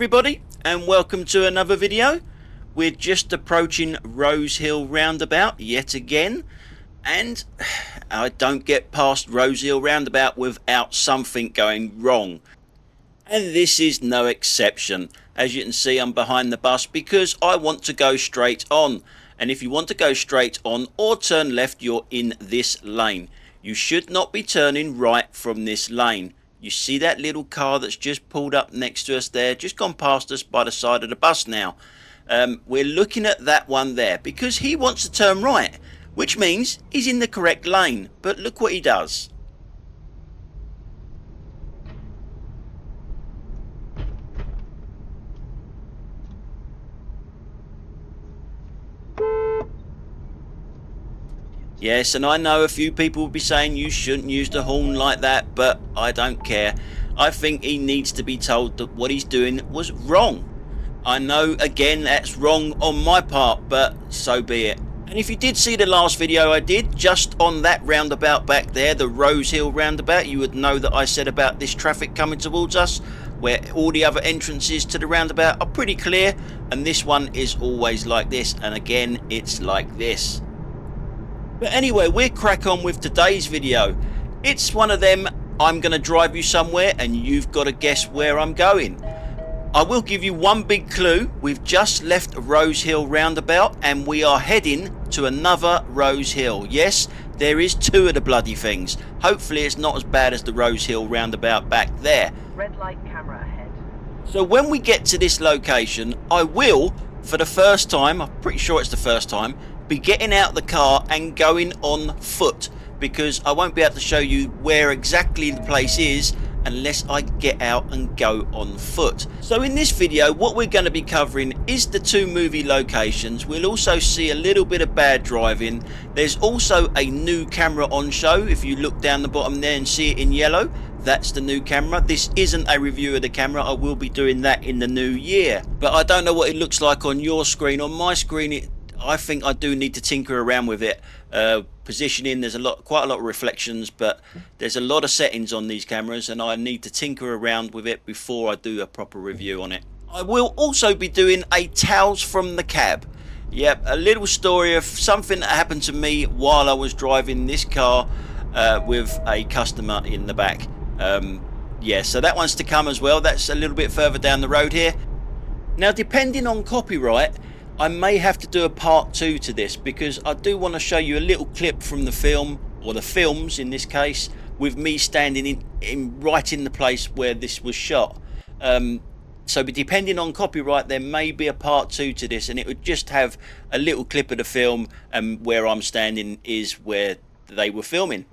everybody, and welcome to another video. We're just approaching Rose Hill Roundabout yet again, and I don't get past Rose Hill Roundabout without something going wrong. And this is no exception. As you can see, I'm behind the bus because I want to go straight on. And if you want to go straight on or turn left, you're in this lane. You should not be turning right from this lane. You see that little car that's just pulled up next to us there, just gone past us by the side of the bus now. We're looking at that one there because he wants to turn right, which means he's in the correct lane. But look what he does. Yes, and I know a few people will be saying you shouldn't use the horn like that, but I don't care. I think he needs to be told that what he's doing was wrong. I know, again, that's wrong on my part, but so be it. And if you did see the last video I did, just on that roundabout back there, the Rose Hill roundabout, you would know that I said about this traffic coming towards us, where all the other entrances to the roundabout are pretty clear, and this one is always like this, and again, it's like this. But anyway, we'll crack on with today's video. It's one of them, I'm going to drive you somewhere and you've got to guess where I'm going. I will give you one big clue. We've just left Rose Hill Roundabout and we are heading to another Rose Hill. Yes, there is two of the bloody things. Hopefully it's not as bad as the Rose Hill Roundabout back there. Red light camera ahead. So when we get to this location, I will, for the first time, I'm pretty sure it's the first time, be getting out the car and going on foot, because I won't be able to show you where exactly the place is unless I get out and go on foot. So in this video, what we're going to be covering is the two movie locations. We'll also see a little bit of bad driving. There's also a new camera on show. If you look down the bottom there and see it in yellow, that's the new camera. This isn't a review of the camera. I will be doing that in the new year, but I don't know what it looks like on your screen. On my screen, I think I do need to tinker around with it. Positioning, there's quite a lot of reflections, but there's a lot of settings on these cameras and I need to tinker around with it before I do a proper review on it. I will also be doing a Tales from the Cab. Yep, a little story of something that happened to me while I was driving this car with a customer in the back. Yeah, so that one's to come as well. That's a little bit further down the road here. Now, depending on copyright, I may have to do a part 2 to this because I do want to show you a little clip from the film, or the films in this case, with me standing right in the place where this was shot. So depending on copyright, there may be a part 2 to this, and it would just have a little clip of the film, and where I'm standing is where they were filming.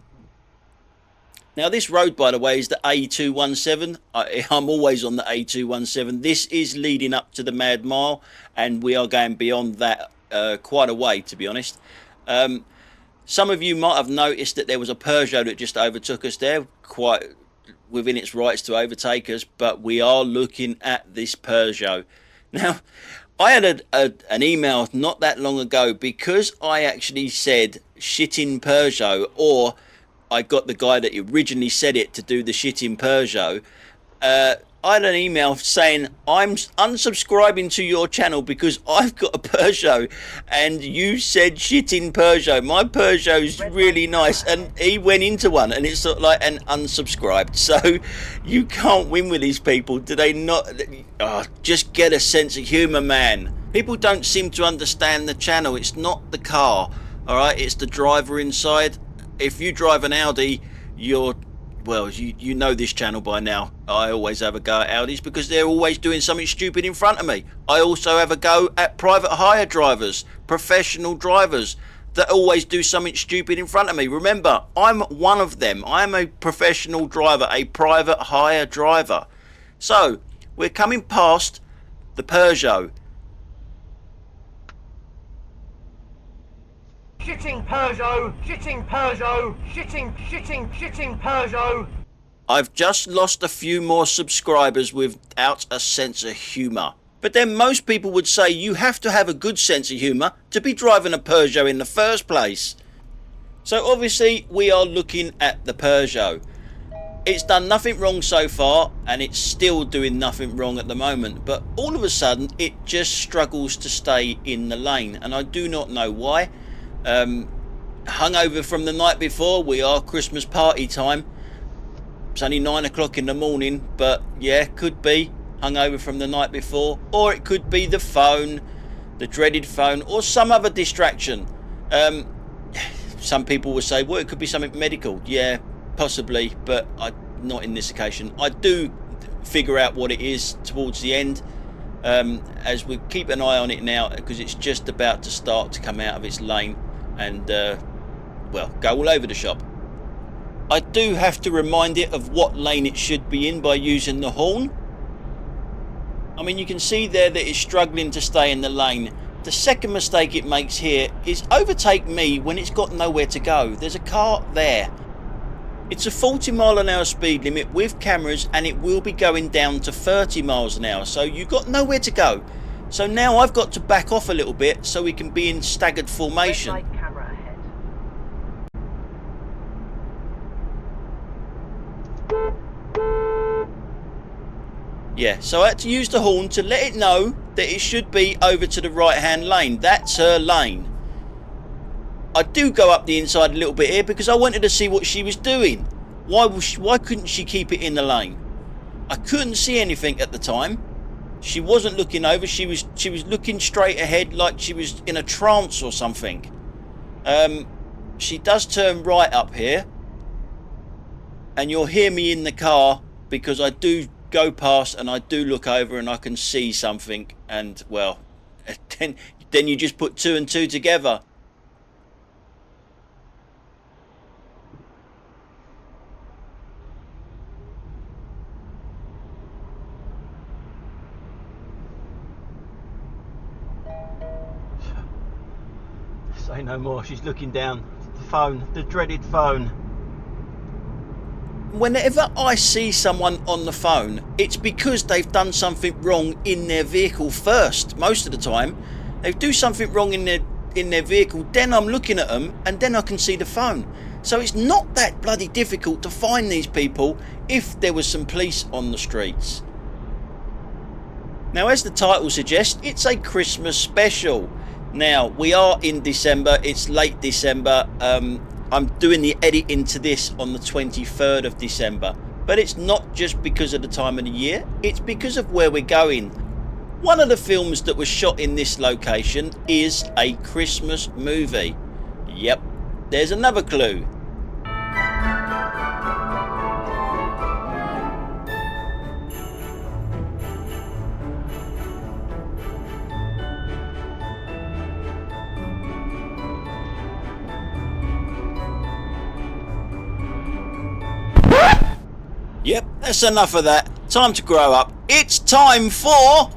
Now this road, by the way, is the A217. I'm always on the A217. This is leading up to the Mad Mile, and we are going beyond that quite a way, to be honest. Some of you might have noticed that there was a Peugeot that just overtook us there, quite within its rights to overtake us, but we are looking at this Peugeot. Now, I had an email not that long ago because I actually said shitting Peugeot, or I got the guy that originally said it to do the shit in Peugeot. I had an email saying, I'm unsubscribing to your channel because I've got a Peugeot and you said shit in Peugeot. My Peugeot's really nice. And he went into one and it's sort of like an unsubscribed. So you can't win with these people. Do they not? Oh, just get a sense of humour, man. People don't seem to understand the channel. It's not the car, all right? It's the driver inside. If you drive an Audi, you know this channel by now. I always have a go at Audis because they're always doing something stupid in front of me. I also have a go at private hire drivers, professional drivers that always do something stupid in front of me. Remember, I'm one of them. I'm a professional driver, a private hire driver. So, we're coming past the Peugeot. Shitting Peugeot, shitting Peugeot, shitting Peugeot. I've just lost a few more subscribers without a sense of humour. But then most people would say you have to have a good sense of humour to be driving a Peugeot in the first place. So obviously we are looking at the Peugeot. It's done nothing wrong so far, and it's still doing nothing wrong at the moment, but all of a sudden it just struggles to stay in the lane, and I do not know why. Hungover from the night before. We are Christmas party time. It's only 9 o'clock in the morning, but yeah, could be hungover from the night before, or it could be the phone, the dreaded phone, or some other distraction. Some people will say, well, it could be something medical. Yeah, possibly, but not in this occasion. I do figure out what it is towards the end, as we keep an eye on it now, because it's just about to start to come out of its lane and well, go all over the shop. I do have to remind it of what lane it should be in by using the horn. I mean, you can see there that it's struggling to stay in the lane. The second mistake it makes here is overtake me when it's got nowhere to go. There's a car there. It's a 40-mile-an-hour speed limit with cameras, and it will be going down to 30 miles an hour, so you've got nowhere to go. So now I've got to back off a little bit so we can be in staggered formation. Red light camera ahead. Yeah, so I had to use the horn to let it know that it should be over to the right-hand lane. That's her lane. I do go up the inside a little bit here because I wanted to see what she was doing. Why couldn't she keep it in the lane? I couldn't see anything at the time. She wasn't looking over. She was looking straight ahead like she was in a trance or something. She does turn right up here, and you'll hear me in the car because I do go past and I do look over and I can see something, and well, then you just put two and two together. Say no more. She's looking down. The phone, the dreaded phone. Whenever I see someone on the phone, it's because they've done something wrong in their vehicle first. Most of the time, they do something wrong in their vehicle, then I'm looking at them, and then I can see the phone. So it's not that bloody difficult to find these people if there was some police on the streets. Now, as the title suggests, it's a Christmas special. Now, we are in December, it's late December. I'm doing the edit into this on the 23rd of December. But it's not just because of the time of the year, it's because of where we're going. One of the films that was shot in this location is a Christmas movie. Yep, there's another clue. Yep, that's enough of that. Time to grow up. It's time for...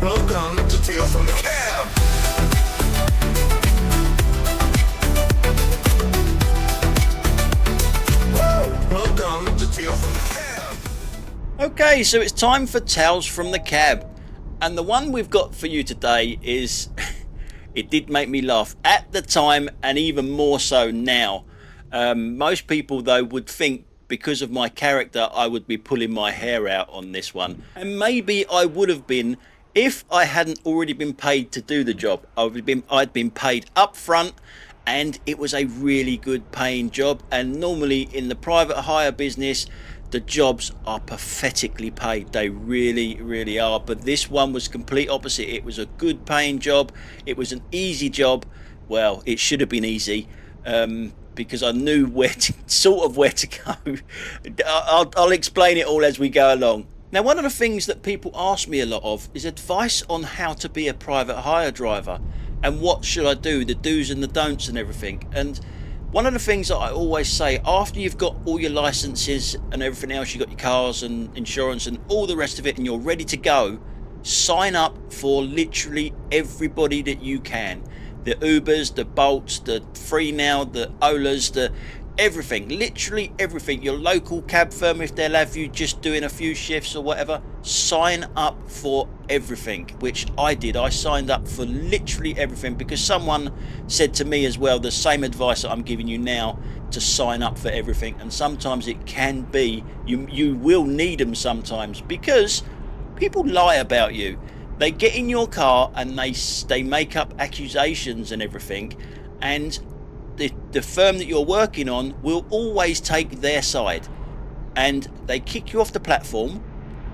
Welcome to Tales from the Cab. Welcome to Tales from the Cab. Okay, so it's time for Tales from the Cab. And the one we've got for you today is... it did make me laugh at the time, and even more so now. Most people though would think because of my character I would be pulling my hair out on this one, and maybe I would have been if I hadn't already been paid to do the job. I'd been paid up front, and it was a really good paying job, and normally in the private hire business the jobs are pathetically paid. They really are, but this one was complete opposite. It was a good paying job. It was an easy job. Well, it should have been easy, because I knew where to go. I'll explain it all as we go along. Now, one of the things that people ask me a lot of is advice on how to be a private hire driver and what should I do, the do's and the don'ts and everything. And one of the things that I always say, after you've got all your licenses and everything else, you've got your cars and insurance and all the rest of it, and you're ready to go, sign up for literally everybody that you can. The Ubers, the Bolts, the Free Now, the Olas, Everything, literally everything. Your local cab firm, if they'll have you just doing a few shifts or whatever, sign up for everything, which I did. I signed up for literally everything because someone said to me as well the same advice that I'm giving you now, to sign up for everything. And sometimes it can be, you will need them sometimes, because people lie about you. They get in your car and they make up accusations and everything, and the firm that you're working on will always take their side, and they kick you off the platform,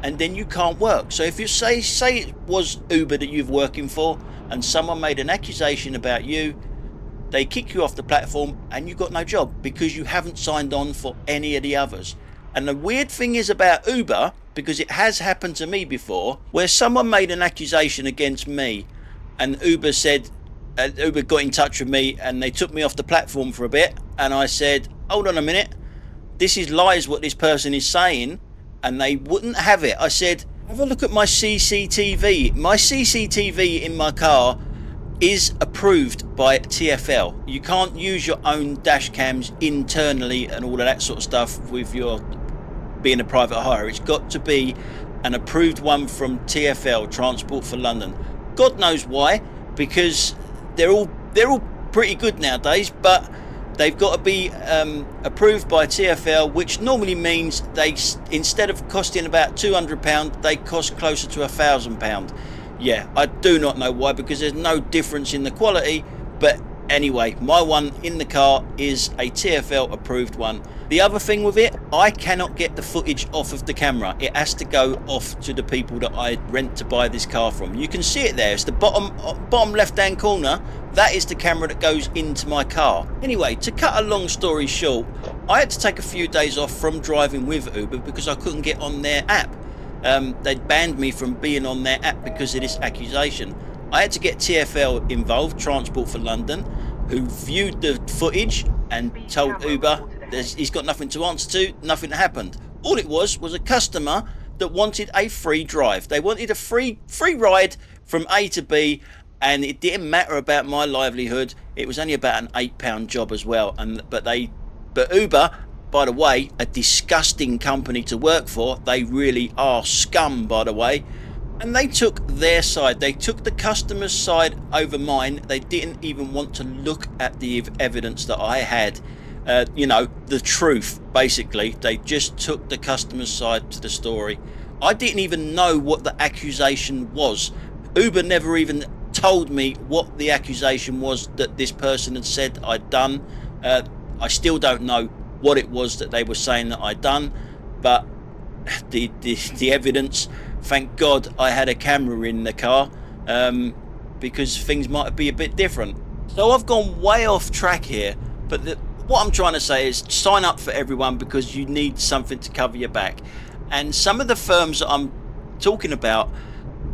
and then you can't work. So if you say it was Uber that you're working for and someone made an accusation about you, they kick you off the platform and you've got no job because you haven't signed on for any of the others. And the weird thing is about Uber, because it has happened to me before, where someone made an accusation against me and Uber said, Uber got in touch with me and they took me off the platform for a bit, and I said, hold on a minute, this is lies what this person is saying, and they wouldn't have it. I said, have a look at my CCTV. My CCTV in my car is approved by TfL. You can't use your own dash cams internally and all of that sort of stuff with your being a private hire. It's got to be an approved one from TfL, Transport for London. God knows why, because they're all pretty good nowadays, but they've got to be approved by TfL, which normally means they, instead of costing about £200, they cost closer to £1,000. Yeah, I do not know why, because there's no difference in the quality, but anyway, my one in the car is a TfL approved one. The other thing with it, I cannot get the footage off of the camera. It has to go off to the people that I rent to buy this car from. You can see it there. It's the bottom left hand corner. That is the camera that goes into my car. Anyway, to cut a long story short, I had to take a few days off from driving with Uber because I couldn't get on their app. They'd banned me from being on their app because of this accusation. I had to get TfL involved, Transport for London, who viewed the footage and told Uber he's got nothing to answer to, nothing happened. All it was a customer that wanted a free drive. They wanted a free ride from A to B, and it didn't matter about my livelihood. It was only about an £8 job as well. But Uber, by the way, a disgusting company to work for. They really are scum, by the way. And they took their side. They took the customer's side over mine. They didn't even want to look at the evidence that I had. You know, the truth, basically. They just took the customer's side to the story. I didn't even know what the accusation was. Uber never even told me what the accusation was that this person had said I'd done. I still don't know what it was that they were saying that I'd done, but the evidence, thank God I had a camera in the car, because things might be a bit different. So I've gone way off track here, but what I'm trying to say is sign up for everyone, because you need something to cover your back. And some of the firms that I'm talking about,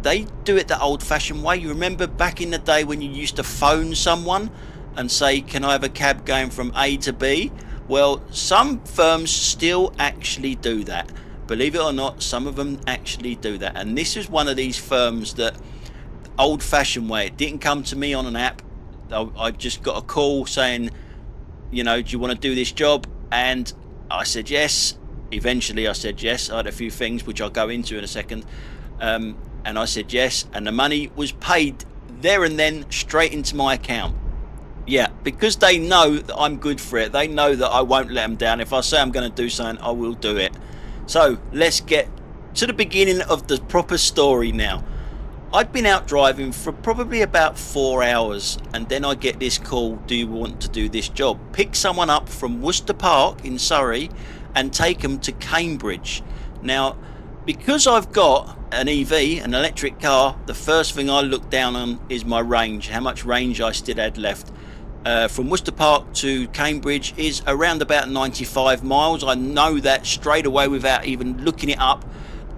they do it the old-fashioned way. You remember back in the day when you used to phone someone and say, can I have a cab going from A to B? Well, some firms still actually do that. Believe it or not, some of them actually do that. And this is one of these firms that, old-fashioned way, it didn't come to me on an app. I just got a call saying, you know, do you want to do this job? And I said yes. Eventually I said yes. I had a few things which I'll go into in a second. And I said yes, and the money was paid there and then straight into my account. Yeah, because they know that I'm good for it. They know that I won't let them down. If I say I'm going to do something, I will do it. So let's get to the beginning of the proper story now. I'd been out driving for probably about 4 hours, and then I get this call, do you want to do this job? Pick someone up from Worcester Park in Surrey and take them to Cambridge. Now, because I've got an EV, an electric car, the first thing I look down on is my range, how much range I still had left. From Worcester Park to Cambridge is around about 95 miles. I know that straight away without even looking it up,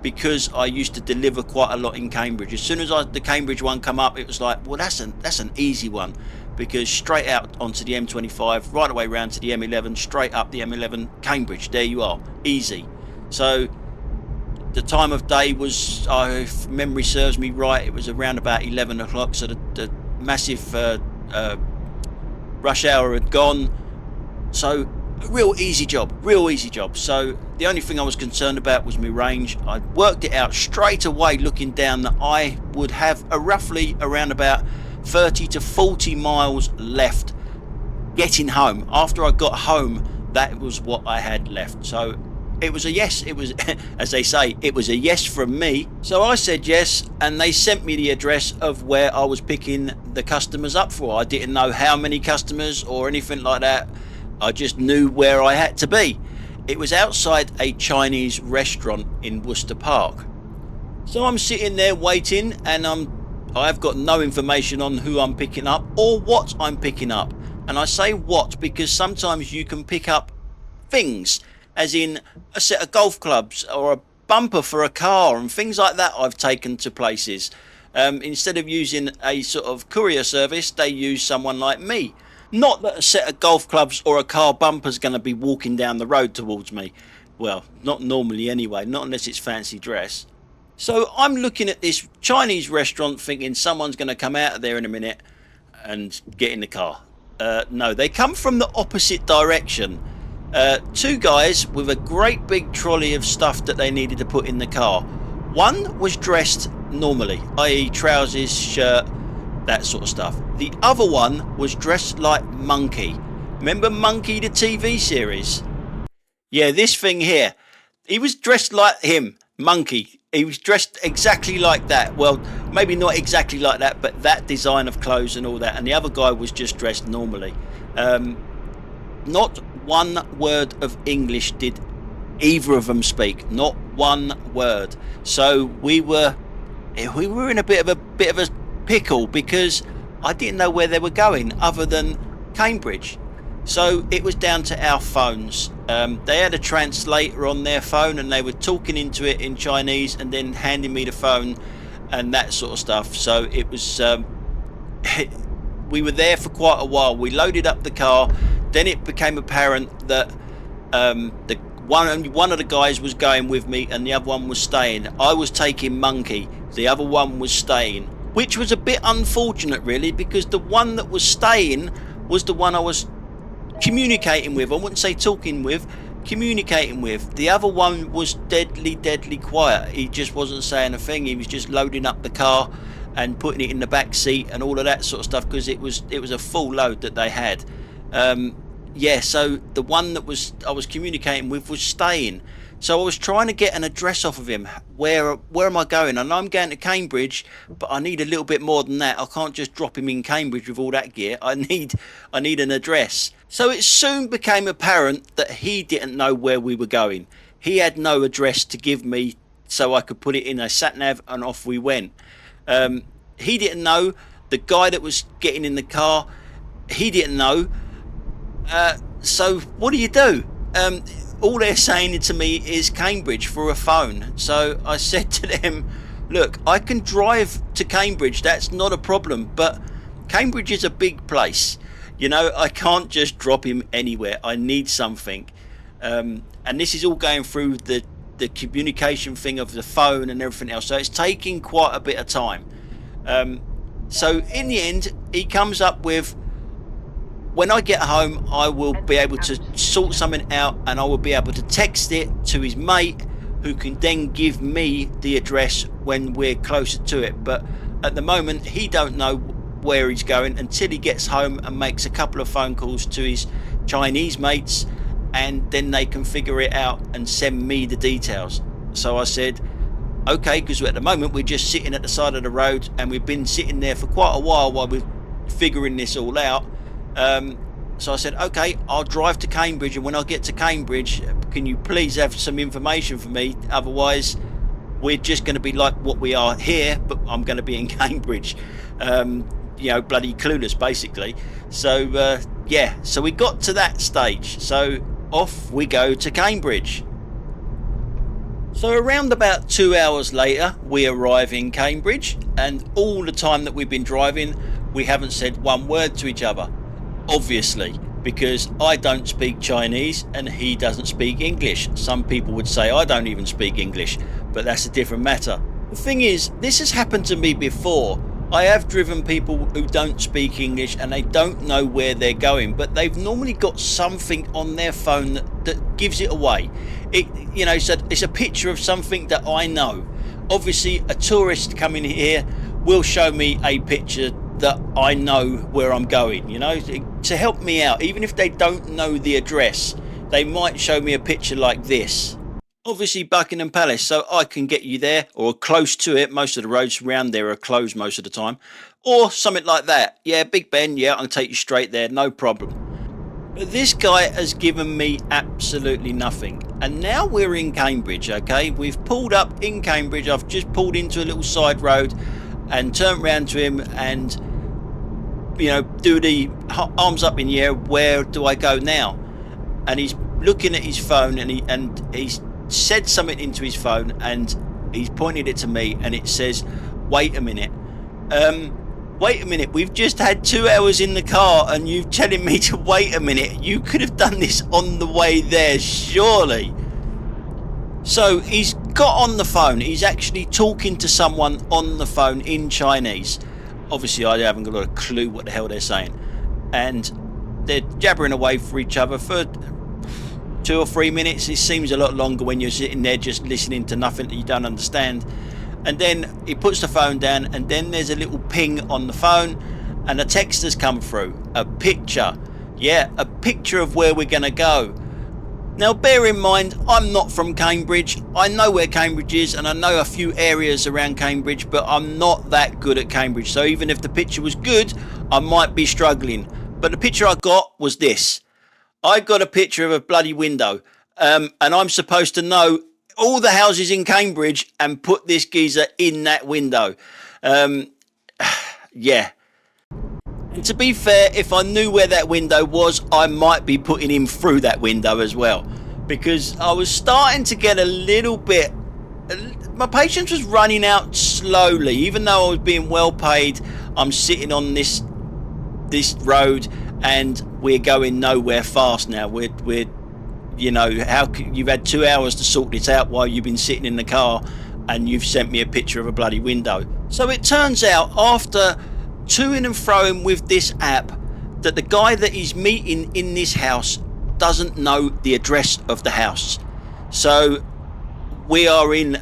because I used to deliver quite a lot in Cambridge. As soon as the Cambridge one come up, it was like, well, that's an easy one, because straight out onto the M25, right away round to the M11, straight up the M11, Cambridge, there you are, easy. So the time of day was, if memory serves me right, it was around about 11 o'clock, so the massive rush hour had gone. So real easy job. So the only thing I was concerned about was my range. I worked it out straight away looking down that I would have a roughly around about 30 to 40 miles left getting home. After I got home, that was what I had left. So it was a yes. It was, as they say, it was a yes from me. So I said yes, and they sent me the address of where I was picking the customers up for. I didn't know how many customers or anything like that. I just knew where I had to be. It was outside a Chinese restaurant in Worcester Park. So I'm sitting there waiting, and I've got no information on who I'm picking up or what I'm picking up. And I say what because sometimes you can pick up things, as in a set of golf clubs or a bumper for a car and things like that I've taken to places. Instead of using a sort of courier service, they use someone like me. Not that a set of golf clubs or a car bumper is going to be walking down the road towards me. Well, not normally anyway, not unless it's fancy dress. So I'm looking at this Chinese restaurant thinking someone's going to come out of there in a minute and get in the car. No, they come from the opposite direction. Two guys with a great big trolley of stuff that they needed to put in the car. One was dressed normally, i.e. trousers, shirt, that sort of stuff. The other one was dressed like Monkey. Remember Monkey, the TV series? Yeah, this thing here. He was dressed like him, Monkey. He was dressed exactly like that. Well, maybe not exactly like that, but that design of clothes and all that. And the other guy was just dressed normally. Not one word of English did either of them speak. Not one word. So we were in a bit of a pickle because I didn't know where they were going other than Cambridge. So it was down to our phones. They had a translator on their phone and they were talking into it in Chinese and then handing me the phone and that sort of stuff. So it was we were there for quite a while. We loaded up the car. Then it became apparent that one of the guys was going with me and the other one was staying. I was taking Monkey. The other one was staying, which was a bit unfortunate really, because the one that was staying was the one I was communicating with. I wouldn't say talking with, communicating with. The other one was deadly quiet. He just wasn't saying a thing. He was just loading up the car and putting it in the back seat and all of that sort of stuff because it was a full load that they had. So the one that I was communicating with was staying. So I was trying to get an address off of him. Where am I going? And I'm going to Cambridge, but I need a little bit more than that. I can't just drop him in Cambridge with all that gear. I need an address. So it soon became apparent that he didn't know where we were going. He had no address to give me, so I could put it in a sat nav and off we went. He didn't know. The guy that was getting in the car, he didn't know. So what do? All they're saying to me is Cambridge for a phone. So I said to them, look, I can drive to Cambridge, that's not a problem, but Cambridge is a big place. You know, I can't just drop him anywhere. I need something. And this is all going through the communication thing of the phone and everything else. So it's taking quite a bit of time. So in the end, he comes up with, when I get home, I will be able to sort something out and I will be able to text it to his mate, who can then give me the address when we're closer to it. But at the moment, he don't know where he's going until he gets home and makes a couple of phone calls to his Chinese mates, and then they can figure it out and send me the details. So I said, okay, because at the moment we're just sitting at the side of the road and we've been sitting there for quite a while we're figuring this all out. So I said, okay, I'll drive to Cambridge, and when I get to Cambridge, can you please have some information for me? Otherwise, we're just going to be like what we are here, but I'm going to be in Cambridge. Bloody clueless, basically. So, so we got to that stage. So off we go to Cambridge. So around about 2 hours later, we arrive in Cambridge, and all the time that we've been driving, we haven't said one word to each other. Obviously, because I don't speak Chinese and he doesn't speak English. Some people would say I don't even speak English, but that's a different matter. The thing is, this has happened to me before I have driven people who don't speak English and they don't know where they're going, but they've normally got something on their phone that gives it away. You know, it's a picture of something that I know. Obviously, a tourist coming here will show me a picture that I know where I'm going, you know, to help me out. Even if they don't know the address, they might show me a picture like this. Obviously Buckingham Palace, so I can get you there or close to it. Most of the roads around there are closed most of the time, or something like that. Yeah, Big Ben, yeah, I'll take you straight there, no problem. But this guy has given me absolutely nothing. And now we're in Cambridge, okay? We've pulled up in Cambridge. I've just pulled into a little side road and turned round to him and, you know, do the arms up in the air. Where do I go now? And he's looking at his phone and he's said something into his phone and he's pointed it to me and it says, wait a minute. Wait a minute, we've just had 2 hours in the car and you're telling me to wait a minute. You could have done this on the way there, surely. So he's got on the phone. He's actually talking to someone on the phone in Chinese. Obviously, I haven't got a clue what the hell they're saying. And they're jabbering away for each other for 2 or 3 minutes. It seems a lot longer when you're sitting there just listening to nothing that you don't understand. And then he puts the phone down and then there's a little ping on the phone and a text has come through. A picture. Yeah, a picture of where we're going to go. Now bear in mind, I'm not from Cambridge. I know where Cambridge is and I know a few areas around Cambridge, but I'm not that good at Cambridge. So even if the picture was good, I might be struggling. But the picture I got was this. I got a picture of a bloody window and I'm supposed to know all the houses in Cambridge and put this geezer in that window. Yeah. And to be fair, if I knew where that window was, I might be putting him through that window as well. Because I was starting to get a little bit... My patience was running out slowly. Even though I was being well paid, I'm sitting on this road and we're going nowhere fast now. We're you know, you've had 2 hours to sort this out while you've been sitting in the car and you've sent me a picture of a bloody window. So it turns out after toing and froing with this app that the guy that he's meeting in this house doesn't know the address of the house. So we're in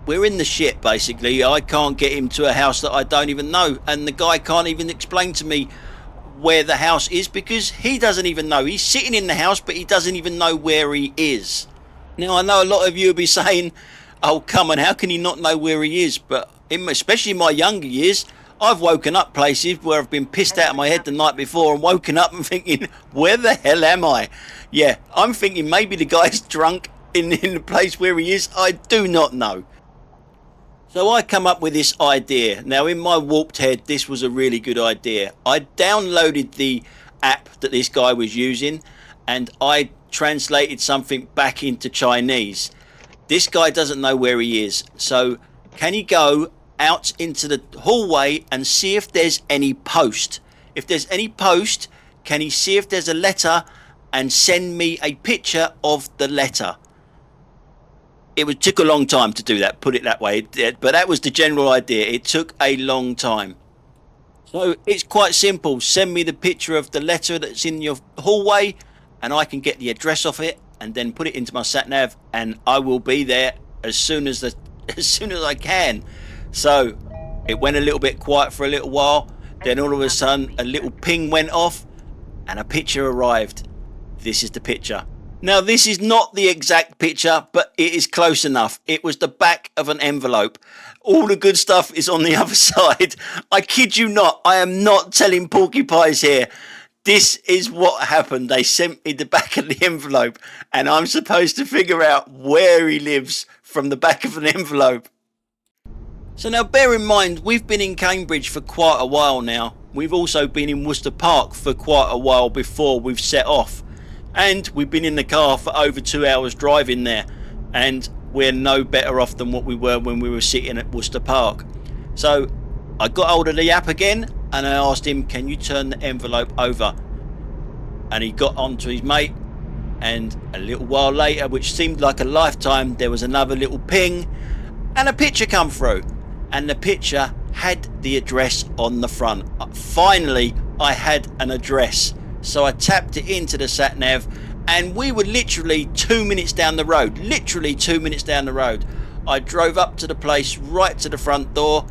the shit basically. I can't get him to a house that I don't even know, and the guy can't even explain to me where the house is because he doesn't even know. He's sitting in the house but he doesn't even know where he is. Now I know a lot of you will be saying, oh come on, how can he not know where he is? But especially in my younger years, I've woken up places where I've been pissed out of my head the night before and woken up and thinking, where the hell am I? Yeah, I'm thinking maybe the guy's drunk in the place where he is. I do not know. So I come up with this idea. Now in my warped head, this was a really good idea. I downloaded the app that this guy was using and I translated something back into Chinese. This guy doesn't know where he is. So can he go out into the hallway and see if there's any post? If there's any post, can he see if there's a letter and send me a picture of the letter? It took a long time to do that, put it that way, but that was the general idea. It took a long time. So it's quite simple. Send me the picture of the letter that's in your hallway and I can get the address of it and then put it into my sat nav and I will be there as soon as I can. So it went a little bit quiet for a little while. Then all of a sudden a little ping went off and a picture arrived. This is the picture. Now this is not the exact picture, but it is close enough. It was the back of an envelope. All the good stuff is on the other side. I kid you not, I am not telling porcupines here. This is what happened. They sent me the back of the envelope and I'm supposed to figure out where he lives from the back of an envelope. So now bear in mind, we've been in Cambridge for quite a while now. We've also been in Worcester Park for quite a while before we've set off. And we've been in the car for over 2 hours driving there. And we're no better off than what we were when we were sitting at Worcester Park. So I got hold of the app again and I asked him, can you turn the envelope over? And he got on to his mate. And a little while later, which seemed like a lifetime, there was another little ping and a picture come through. And the picture had the address on the front. Finally, I had an address. So I tapped it into the sat nav, and we were literally 2 minutes down the road. Literally 2 minutes down the road. I drove up to the place, right to the front door,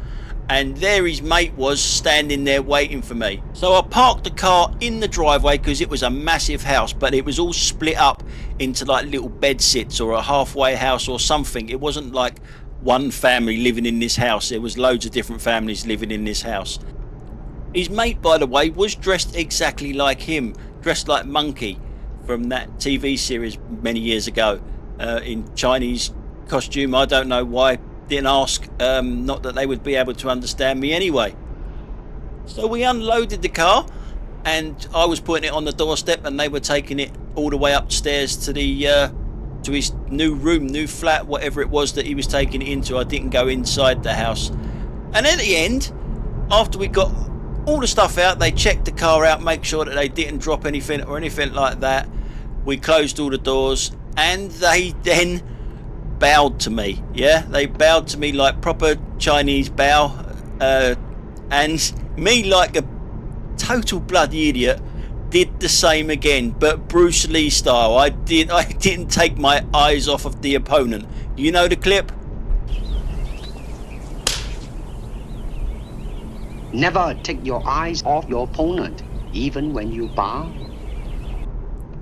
and there his mate was standing there waiting for me. So I parked the car in the driveway because it was a massive house, but it was all split up into like little bed sits or a halfway house or something. It wasn't like one family living in this house. There was loads of different families living in this house. His mate, by the way, was dressed exactly like him, dressed like Monkey from that TV series many years ago, in Chinese costume. I don't know why. Didn't ask, not that they would be able to understand me anyway. So we unloaded the car, and I was putting it on the doorstep, and they were taking it all the way upstairs to the to his new room, new flat, whatever it was that he was taking it into. I didn't go inside the house. And at the end, after we got all the stuff out, they checked the car out, make sure that they didn't drop anything or anything like that. We closed all the doors, and they then bowed to me. Yeah, they bowed to me like proper Chinese bow, and me, like a total bloody idiot, did the same again, but Bruce Lee style. I didn't take my eyes off of the opponent. You know the clip? Never take your eyes off your opponent, even when you bow.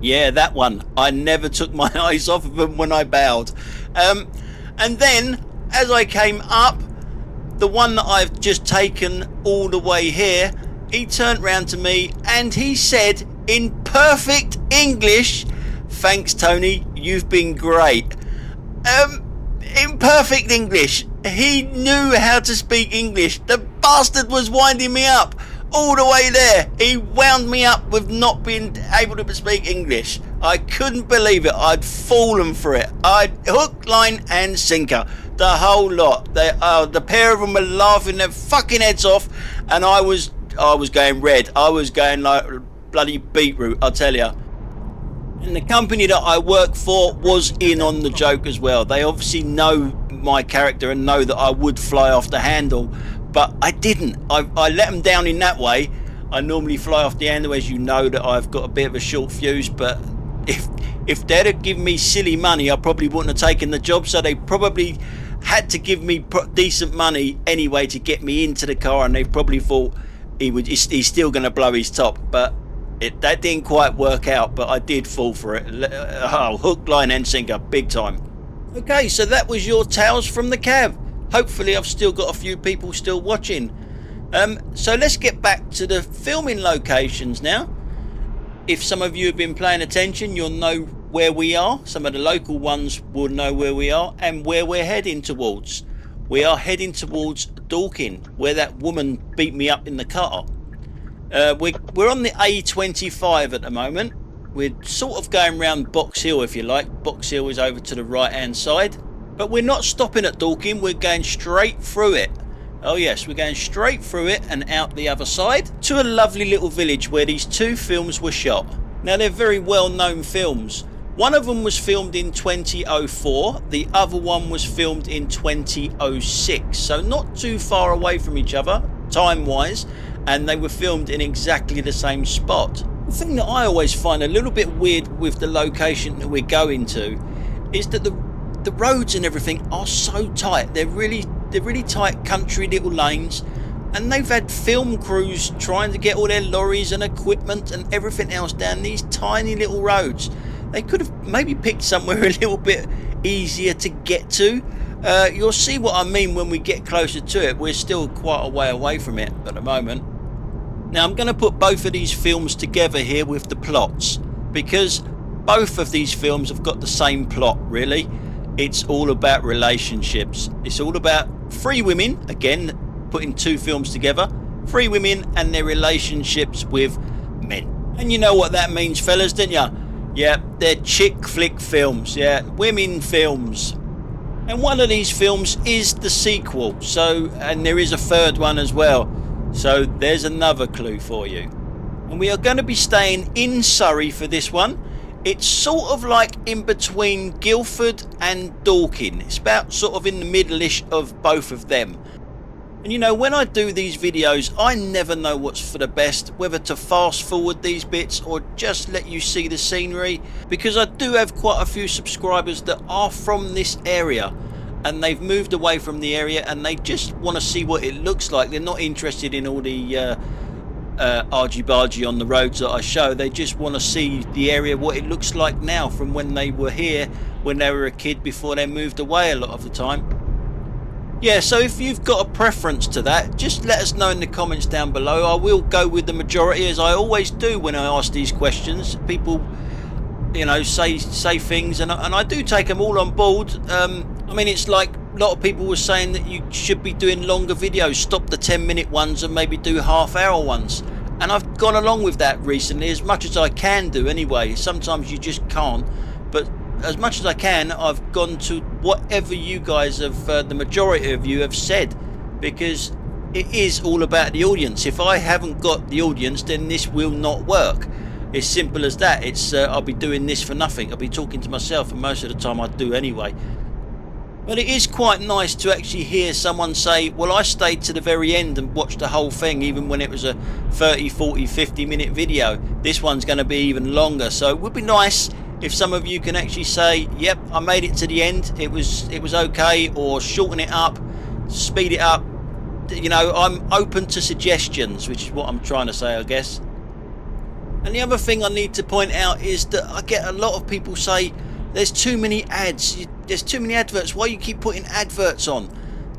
Yeah, that one. I never took my eyes off of him when I bowed. And then, as I came up, the one that I've just taken all the way here, he turned round to me and he said in perfect English, "Thanks, Tony, you've been great." In perfect English. He knew how to speak English. The bastard was winding me up all the way there. He wound me up with not being able to speak English. I couldn't believe it. I'd fallen for it. I'd hook, line and sinker. The whole lot. The pair of them were laughing their fucking heads off, and I was going red. I was going like bloody beetroot, I'll tell you. And the company that I work for was in on the joke as well. They obviously know my character and know that I would fly off the handle, but I didn't. I let them down in that way. I normally fly off the handle, as you know that I've got a bit of a short fuse, but if they'd have given me silly money, I probably wouldn't have taken the job. So they probably had to give me decent money anyway to get me into the car, and they probably thought he's still going to blow his top, but that didn't quite work out. But I did fall for it. Hook, line and sinker, big time. Okay, so that was your tales from the cab. Hopefully I've still got a few people still watching. So let's get back to the filming locations now. If some of you have been paying attention, you'll know where we are. Some of the local ones will know where we are and where we're heading towards. We are heading towards Dorking, where that woman beat me up in the car. We're on the A25 at the moment. We're sort of going round Box Hill, if you like. Box Hill is over to the right hand side. But we're not stopping at Dorking, we're going straight through it. Oh yes, we're going straight through it and out the other side to a lovely little village where these two films were shot. Now they're very well known films. One of them was filmed in 2004, the other one was filmed in 2006. So not too far away from each other, time wise, and they were filmed in exactly the same spot. The thing that I always find a little bit weird with the location that we're going to is that the roads and everything are so tight. They're really tight country little lanes, and they've had film crews trying to get all their lorries and equipment and everything else down these tiny little roads. They could have maybe picked somewhere a little bit easier to get to. You'll see what I mean when we get closer to it. We're still quite a way away from it at the moment. Now I'm going to put both of these films together here with the plots, because both of these films have got the same plot really. It's all about relationships. It's all about three women, again putting two films together, three women and their relationships with men. And you know what that means, fellas, don't you? Yeah, they're chick flick films, yeah, women films. And one of these films is the sequel, so, and there is a third one as well. So there's another clue for you. And we are going to be staying in Surrey for this one. It's sort of like in between Guildford and Dorking. It's about sort of in the middle-ish of both of them. And you know, when I do these videos, I never know what's for the best, whether to fast forward these bits or just let you see the scenery, because I do have quite a few subscribers that are from this area and they've moved away from the area and they just want to see what it looks like. They're not interested in all the argy-bargy on the roads that I show. They just want to see the area, what it looks like now from when they were here, when they were a kid, before they moved away a lot of the time. Yeah, so if you've got a preference to that, just let us know in the comments down below. I will go with the majority, as I always do when I ask these questions. People, you know, say things, and I do take them all on board. I mean, it's like a lot of people were saying that you should be doing longer videos, stop the 10-minute ones and maybe do half-hour ones. And I've gone along with that recently, as much as I can do anyway. Sometimes you just can't, but as much as I can, I've gone to whatever you guys have, the majority of you have said, because it is all about the audience. If I haven't got the audience, then this will not work. It's simple as that. It's I'll be doing this for nothing. I'll be talking to myself, and most of the time I do anyway. But it is quite nice to actually hear someone say, well, I stayed to the very end and watched the whole thing, even when it was a 30, 40, 50-minute video. This one's going to be even longer, so it would be nice if some of you can actually say, yep, I made it to the end, it was okay, or shorten it up, speed it up. You know, I'm open to suggestions, which is what I'm trying to say, I guess. And the other thing I need to point out is that I get a lot of people say, there's too many ads, there's too many adverts, why you keep putting adverts on?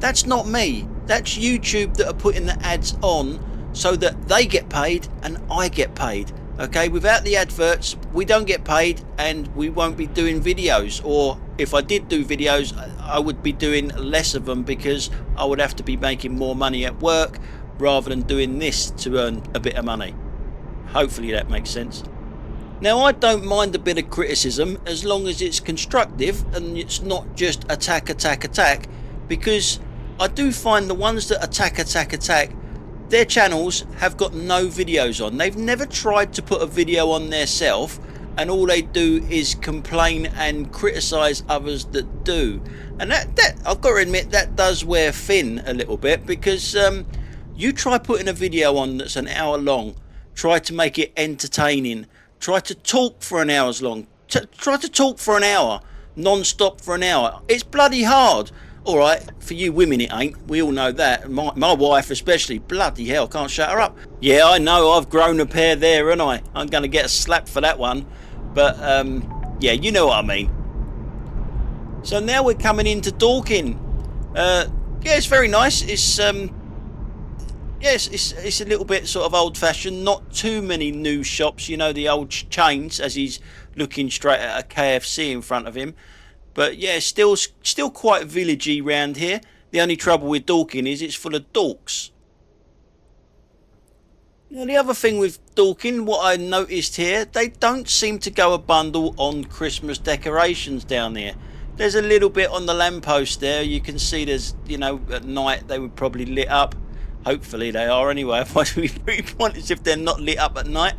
That's not me, that's YouTube that are putting the ads on so that they get paid and I get paid. Okay, without the adverts we don't get paid and we won't be doing videos, or if I did do videos I would be doing less of them because I would have to be making more money at work rather than doing this to earn a bit of money. Hopefully that makes sense. Now, I don't mind a bit of criticism as long as it's constructive and it's not just attack, because I do find the ones that attack, their channels have got no videos on. They've never tried to put a video on theirself, and all they do is complain and criticise others that do. And that I've got to admit, that does wear thin a little bit, because you try putting a video on that's an hour long, try to make it entertaining, try to talk for an hour's long, try to talk for an hour non-stop for an hour. It's bloody hard. All right, for you women it ain't, we all know that. My wife especially, bloody hell, can't shut her up. Yeah, I know, I've grown a pair there, and I'm going to get a slap for that one, but yeah, you know what I mean. So now we're coming into Dorking. Yeah, it's very nice. It's yes, it's a little bit sort of old-fashioned, not too many new shops, you know, the old chains, as he's looking straight at a KFC in front of him. But yeah, still quite villagey round here. The only trouble with Dorking is it's full of dorks. Now, the other thing with Dorking, what I noticed here, they don't seem to go a bundle on Christmas decorations down there. There's a little bit on the lamppost there. You can see there's, you know, at night they would probably lit up. Hopefully they are anyway. Otherwise it would be pretty pointless if they're not lit up at night.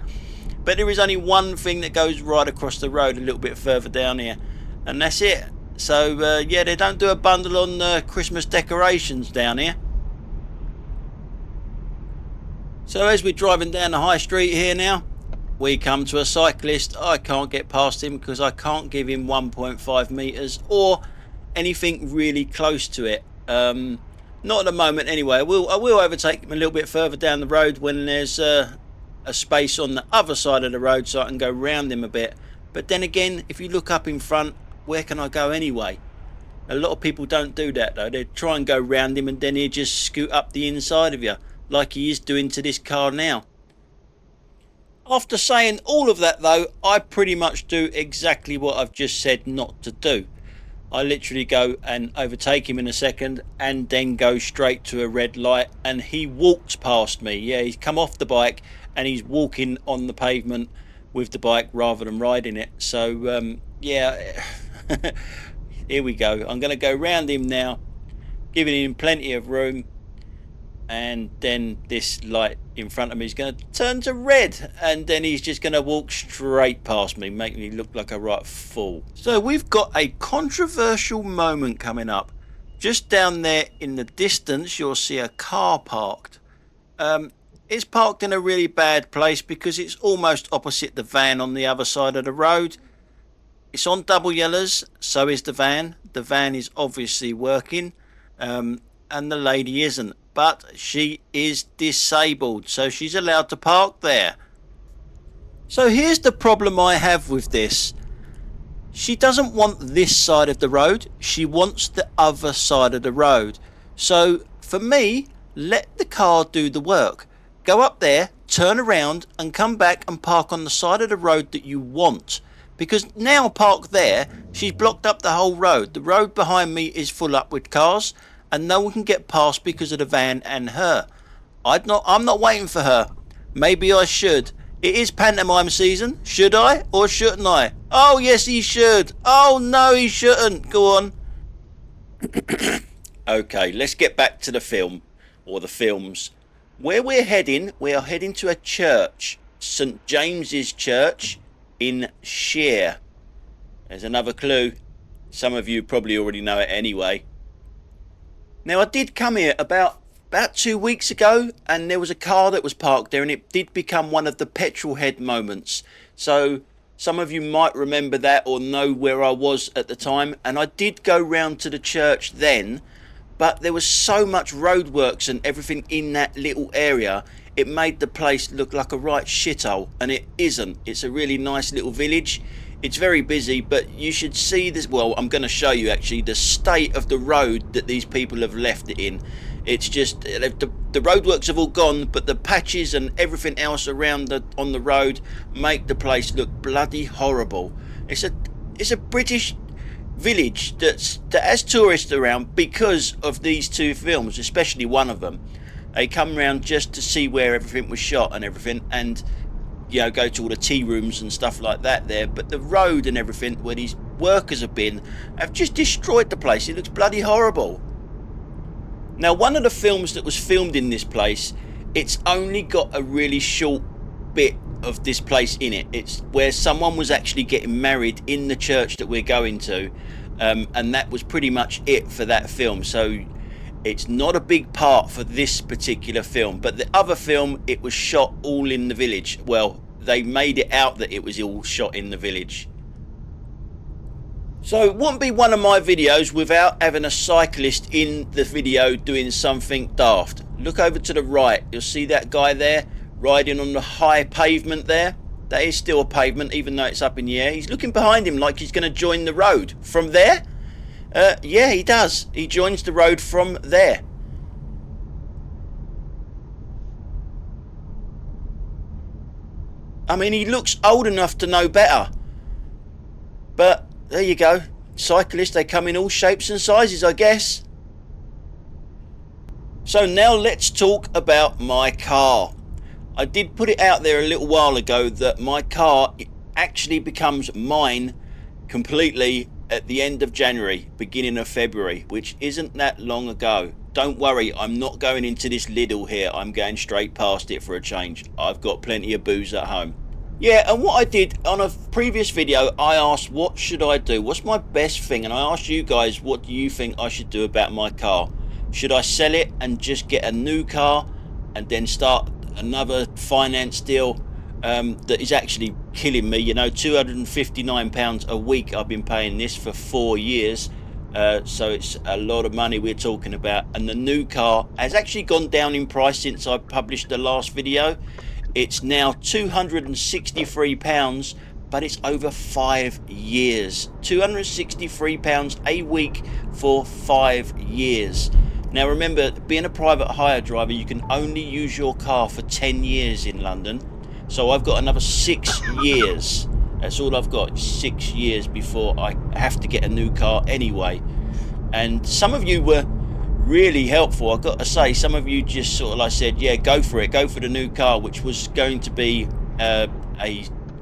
But there is only one thing that goes right across the road a little bit further down here, and that's it. So yeah, they don't do a bundle on Christmas decorations down here. So as we're driving down the high street here now, we come to a cyclist. I can't get past him because I can't give him 1.5 meters or anything really close to it. Not at the moment anyway. I will overtake him a little bit further down the road when there's a space on the other side of the road, so I can go round him a bit. But then again, if you look up in front, where can I go anyway? A lot of people don't do that though. They try and go round him and then he'll just scoot up the inside of you, like he is doing to this car now. After saying all of that though, I pretty much do exactly what I've just said not to do. I literally go and overtake him in a second and then go straight to a red light, and he walks past me. Yeah, he's come off the bike and he's walking on the pavement with the bike rather than riding it. So yeah, here we go. I'm going to go round him now, giving him plenty of room, and then this light in front of me is going to turn to red, and then he's just going to walk straight past me, making me look like a right fool. So we've got a controversial moment coming up. Just down there in the distance, you'll see a car parked. It's parked in a really bad place because it's almost opposite the van on the other side of the road. It's on double yellows, so is the van. The van is obviously working, and the lady isn't. But she is disabled, so she's allowed to park there. So here's the problem I have with this. She doesn't want this side of the road. She wants the other side of the road. So for me, let the car do the work. Go up there, turn around and come back and park on the side of the road that you want. Because now park there, she's blocked up the whole road. The road behind me is full up with cars and no one can get past because of the van and her. I'm not waiting for her. Maybe I should. It is pantomime season. Should I or shouldn't I? Oh yes, he should. Oh no, he shouldn't. Go on. Okay, let's get back to the film, or the films. Where we are heading to a church, St James's Church in Shere. There's another clue. Some of you probably already know it anyway. Now I did come here about 2 weeks ago, and there was a car that was parked there, and it did become one of the petrol head moments. So some of you might remember that or know where I was at the time, and I did go round to the church then, but there was so much roadworks and everything in that little area, it made the place look like a right shithole, and it isn't. It's a really nice little village. It's very busy, but you should see this. Well, I'm going to show you actually the state of the road that these people have left it in. It's just the roadworks have all gone, but the patches and everything else around on the road make the place look bloody horrible. It's a British village that has tourists around because of these two films, especially one of them. They come around just to see where everything was shot and everything, and go to all the tea rooms and stuff like that there. But the road and everything where these workers have been have just destroyed the place. It looks bloody horrible. Now, one of the films that was filmed in this place, it's only got a really short bit of this place in it. It's where someone was actually getting married in the church that we're going to, and that was pretty much it for that film. So it's not a big part for this particular film, but the other film, it was shot all in the village. Well, they made it out that it was all shot in the village. So it wouldn't be one of my videos without having a cyclist in the video doing something daft. Look over to the right, you'll see that guy there riding on the high pavement there. That is still a pavement even though it's up in the air. He's looking behind him like he's going to join the road. From there? Yeah, he does. He joins the road from there. I mean, he looks old enough to know better. But there you go. Cyclists, they come in all shapes and sizes, I guess. So now let's talk about my car. I did put it out there a little while ago that my car actually becomes mine completely at the end of January, beginning of February, which isn't that long ago. Don't worry, I'm not going into this Lidl here. I'm going straight past it for a change. I've got plenty of booze at home. Yeah, and what I did on a previous video, I asked what should I do? What's my best thing? And I asked you guys, what do you think I should do about my car? Should I sell it and just get a new car and then start another finance deal that is actually killing me? You know, £259 a week I've been paying this for 4 years. So it's a lot of money we're talking about. And the new car has actually gone down in price since I published the last video. It's now £263, but it's over 5 years. £263 a week for 5 years. Now remember, being a private hire driver, you can only use your car for 10 years in London. So I've got another 6 years. That's all I've got, 6 years before I have to get a new car anyway. And some of you were really helpful, I've got to say. Some of you just sort of like said, yeah, go for it, go for the new car, which was going to be a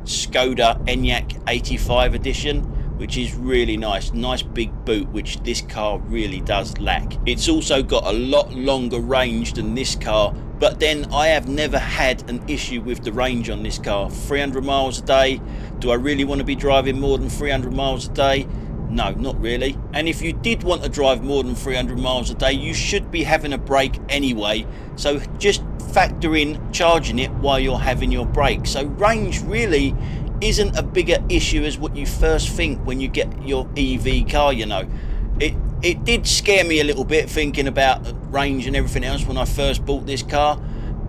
Skoda Enyaq 85 edition, which is really nice big boot, which this car really does lack. It's also got a lot longer range than this car, but then I have never had an issue with the range on this car. 300 miles a day. Do I really want to be driving more than 300 miles a day? No, not really. And if you did want to drive more than 300 miles a day, you should be having a break anyway. So just factor in charging it while you're having your break. So range really isn't a bigger issue as what you first think when you get your EV car, you know. It did scare me a little bit thinking about range and everything else when I first bought this car,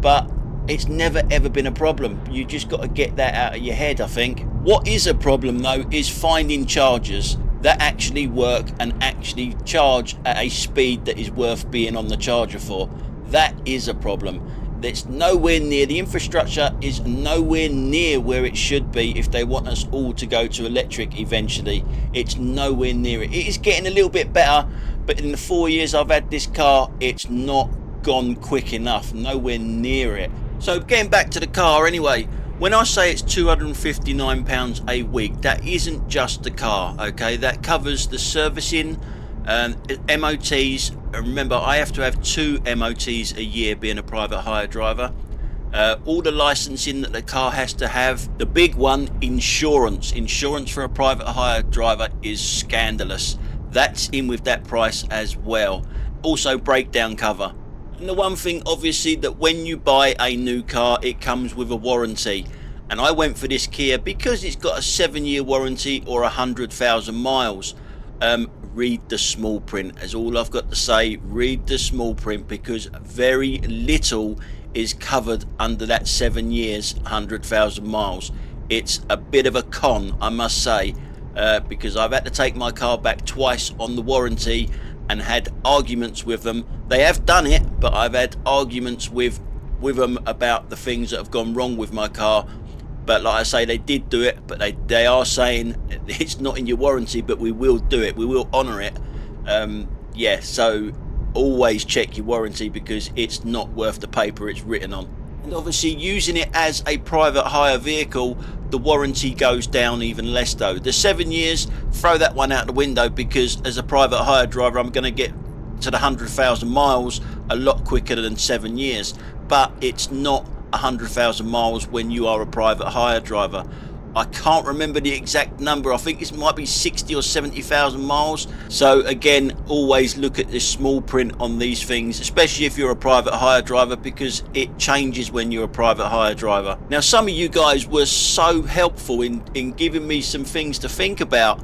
but it's never ever been a problem. You just got to get that out of your head, I think. What is a problem though is finding chargers that actually work and actually charge at a speed that is worth being on the charger for. That is a problem. It's nowhere near, the infrastructure is nowhere near where it should be if they want us all to go to electric eventually. It's nowhere near it. It is getting a little bit better, but in the 4 years I've had this car, it's not gone quick enough, nowhere near it. So getting back to the car anyway, when I say it's £259 a week, that isn't just the car, okay? That covers the servicing, MOTs. Remember, I have to have 2 MOTs a year being a private hire driver. All the licensing that the car has to have. The big one, insurance. Insurance for a private hire driver is scandalous. That's in with that price as well. Also breakdown cover. And the one thing obviously that when you buy a new car, it comes with a warranty. And I went for this Kia because it's got a 7-year warranty or 100,000 miles. Read the small print, as all I've got to say. Read the small print, because very little is covered under that 7 years, 100,000 miles. It's a bit of a con, I must say, because I've had to take my car back twice on the warranty and had arguments with them. They have done it, but I've had arguments with them about the things that have gone wrong with my car. But like I say, they did do it, but they are saying it's not in your warranty, but we will do it, we will honour it. Yeah, so always check your warranty, because it's not worth the paper it's written on. And obviously using it as a private hire vehicle, the warranty goes down even less though. The 7 years, throw that one out the window, because as a private hire driver I'm going to get to the 100,000 miles a lot quicker than 7 years. But it's not 100,000 miles when you are a private hire driver. I can't remember the exact number. I think it might be 60 or 70,000 miles. So again, always look at this small print on these things, especially if you're a private hire driver, because it changes when you're a private hire driver. Now, some of you guys were so helpful in giving me some things to think about,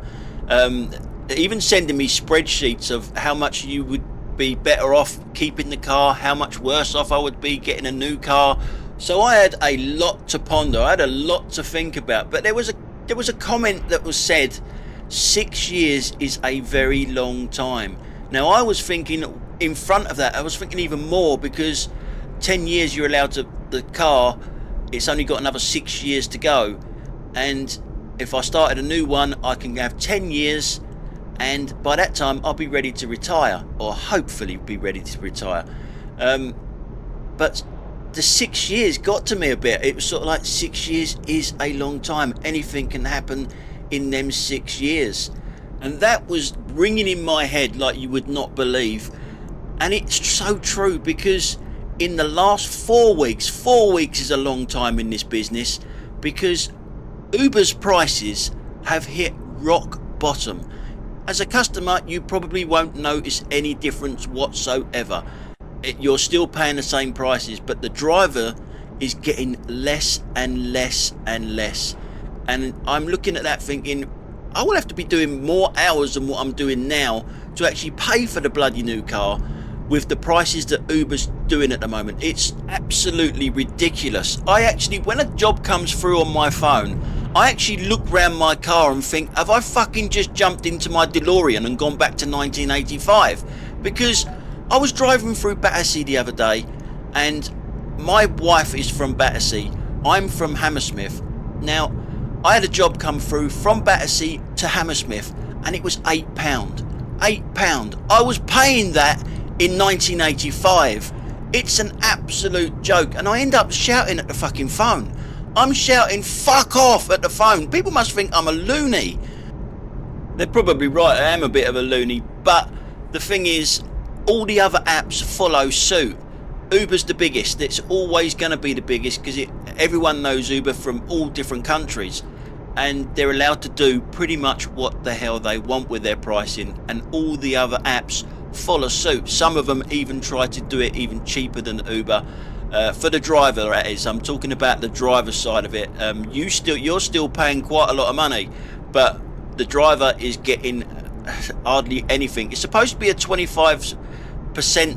even sending me spreadsheets of how much you would be better off keeping the car, how much worse off I would be getting a new car. So I had a lot to ponder, I had a lot to think about. But there was a comment that was said, 6 years is a very long time. Now I was thinking, in front of that, I was thinking even more, because 10 years you're allowed to, the car, it's only got another 6 years to go. And if I started a new one, I can have 10 years, and by that time I'll be ready to retire, or hopefully be ready to retire. But the 6 years got to me a bit. It was sort of like, 6 years is a long time. Anything can happen in them 6 years. And that was ringing in my head like you would not believe. And it's so true, because in the last 4 weeks, 4 weeks is a long time in this business, because Uber's prices have hit rock bottom. As a customer, you probably won't notice any difference whatsoever. You're still paying the same prices, but the driver is getting less and less and less. And I'm looking at that thinking, I will have to be doing more hours than what I'm doing now to actually pay for the bloody new car with the prices that Uber's doing at the moment. It's absolutely ridiculous. I actually, when a job comes through on my phone, I actually look round my car and think, have I fucking just jumped into my DeLorean and gone back to 1985? Because I was driving through Battersea the other day, and my wife is from Battersea, I'm from Hammersmith. Now, I had a job come through from Battersea to Hammersmith, and it was £8. £8. I was paying that in 1985. It's an absolute joke, and I end up shouting at the fucking phone. I'm shouting fuck off at the phone. People must think I'm a loony. They're probably right, I am a bit of a loony, but the thing is, all the other apps follow suit. Uber's the biggest. It's always going to be the biggest, because everyone knows Uber from all different countries. and they're allowed to do pretty much what the hell they want with their pricing, and all the other apps follow suit. Some of them even try to do it even cheaper than Uber. For the driver, that is. I'm talking about the driver side of it. You're still paying quite a lot of money, but the driver is getting hardly anything. It's supposed to be a 25%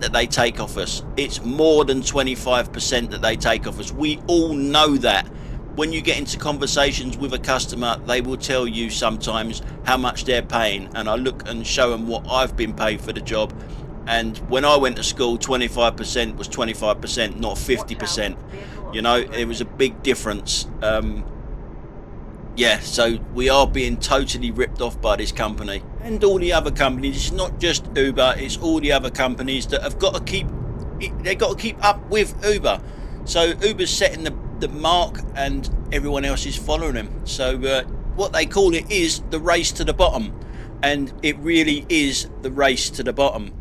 that they take off us. It's more than 25% that they take off us. We all know that. When you get into conversations with a customer, they will tell you sometimes how much they're paying, and I look and show them what I've been paid for the job. And when I went to school, 25% was 25%, not 50%. You know, it was a big difference. Yeah, so we are being totally ripped off by this company and all the other companies. It's not just Uber, it's all the other companies that have got to keep, they've got to keep up with Uber. So Uber's setting the mark and everyone else is following them. So what they call it is the race to the bottom, and it really is the race to the bottom.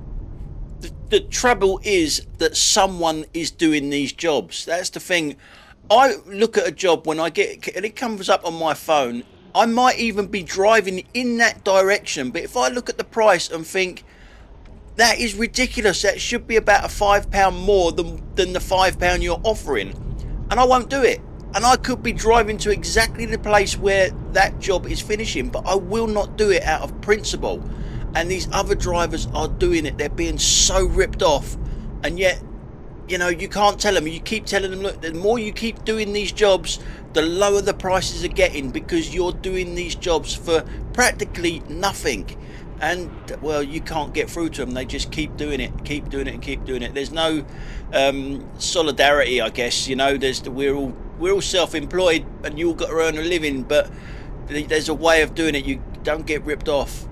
The trouble is that someone is doing these jobs. That's the thing. I look at a job when I get and it comes up on my phone. I might even be driving in that direction, but if I look at the price and think that is ridiculous, that should be about a £5 more than the £5 you're offering, and I won't do it. And I could be driving to exactly the place where that job is finishing, but I will not do it out of principle. And these other drivers are doing it. They're being so ripped off, and yet, you know, you can't tell them. You keep telling them, look, the more you keep doing these jobs, the lower the prices are getting, because you're doing these jobs for practically nothing. And well, you can't get through to them. They just keep doing it, and keep doing it. There's no solidarity, I guess. You know, we're all self-employed, and you all got to earn a living, but there's a way of doing it. You don't get ripped off.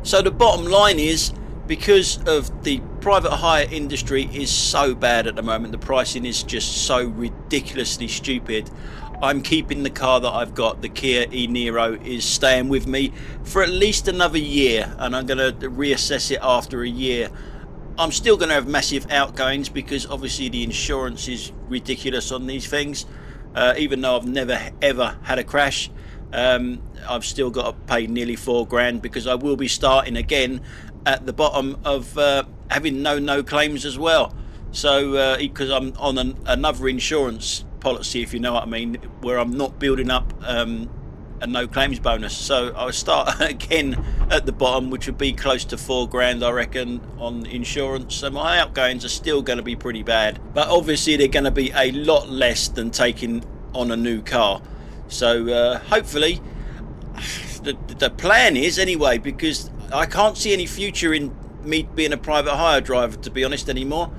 So the bottom line is, because of the private hire industry is so bad at the moment, the pricing is just so ridiculously stupid, I'm keeping the car that I've got. The Kia e-Niro is staying with me for at least another year, and I'm going to reassess it after a year. I'm still going to have massive outgoings because obviously the insurance is ridiculous on these things. Even though I've never ever had a crash, I've still got to pay nearly £4,000 because I will be starting again at the bottom of having no claims as well. So because I'm on another insurance policy, if you know what I mean, where I'm not building up a no claims bonus. So I'll start again at the bottom, which would be close to £4,000, I reckon, on insurance. So my outgoings are still going to be pretty bad, but obviously they're going to be a lot less than taking on a new car. So hopefully, the plan is anyway, because I can't see any future in me being a private hire driver, to be honest, anymore.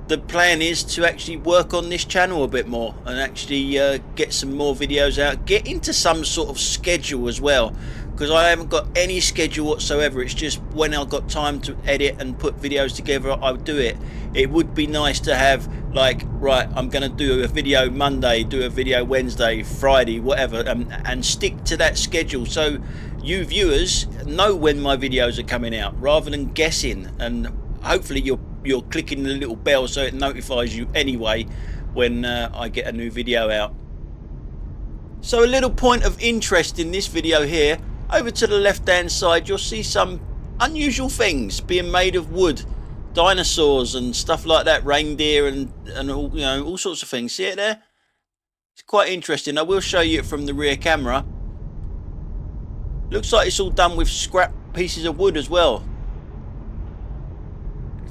The plan is to actually work on this channel a bit more and actually get some more videos out, get into some sort of schedule as well, because I haven't got any schedule whatsoever. It's just when I've got time to edit and put videos together, I'll do it. It would be nice to have, like, right, I'm going to do a video Monday, do a video Wednesday, Friday, whatever, and stick to that schedule, so you viewers know when my videos are coming out rather than guessing. And hopefully you're clicking the little bell so it notifies you anyway when I get a new video out. So a little point of interest in this video here, over to the left hand side you'll see some unusual things being made of wood, dinosaurs and stuff like that, reindeer and all, you know, all sorts of things. See it there? It's quite interesting. I will show you it from the rear camera. Looks like it's all done with scrap pieces of wood as well.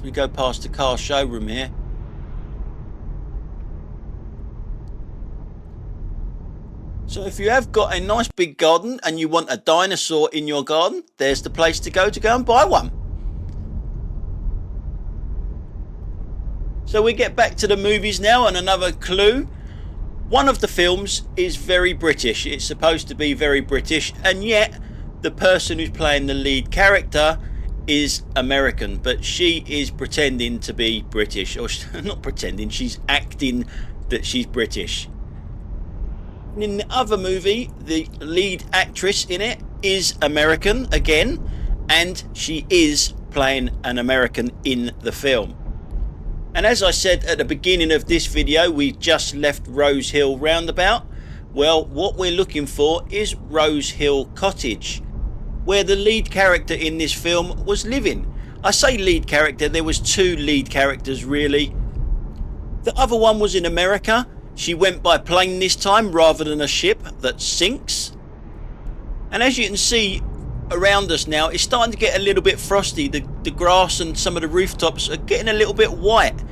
We go past the car showroom here. So if you have got a nice big garden and you want a dinosaur in your garden, there's the place to go and buy one. So we get back to the movies now, and another clue. One of the films is very British. It's supposed to be very British, and yet the person who's playing the lead character is American, but she is pretending to be British, or not pretending, she's acting that she's British. In the other movie, the lead actress in it is American again, and she is playing an American in the film. And as I said at the beginning of this video, we just left Rose Hill Roundabout. Well, what we're looking for is Rose Hill Cottage, where the lead character in this film was living. I say lead character, there was two lead characters really. The other one was in America. She went by plane this time rather than a ship that sinks. And as you can see around us now, it's starting to get a little bit frosty. The grass and some of the rooftops are getting a little bit white,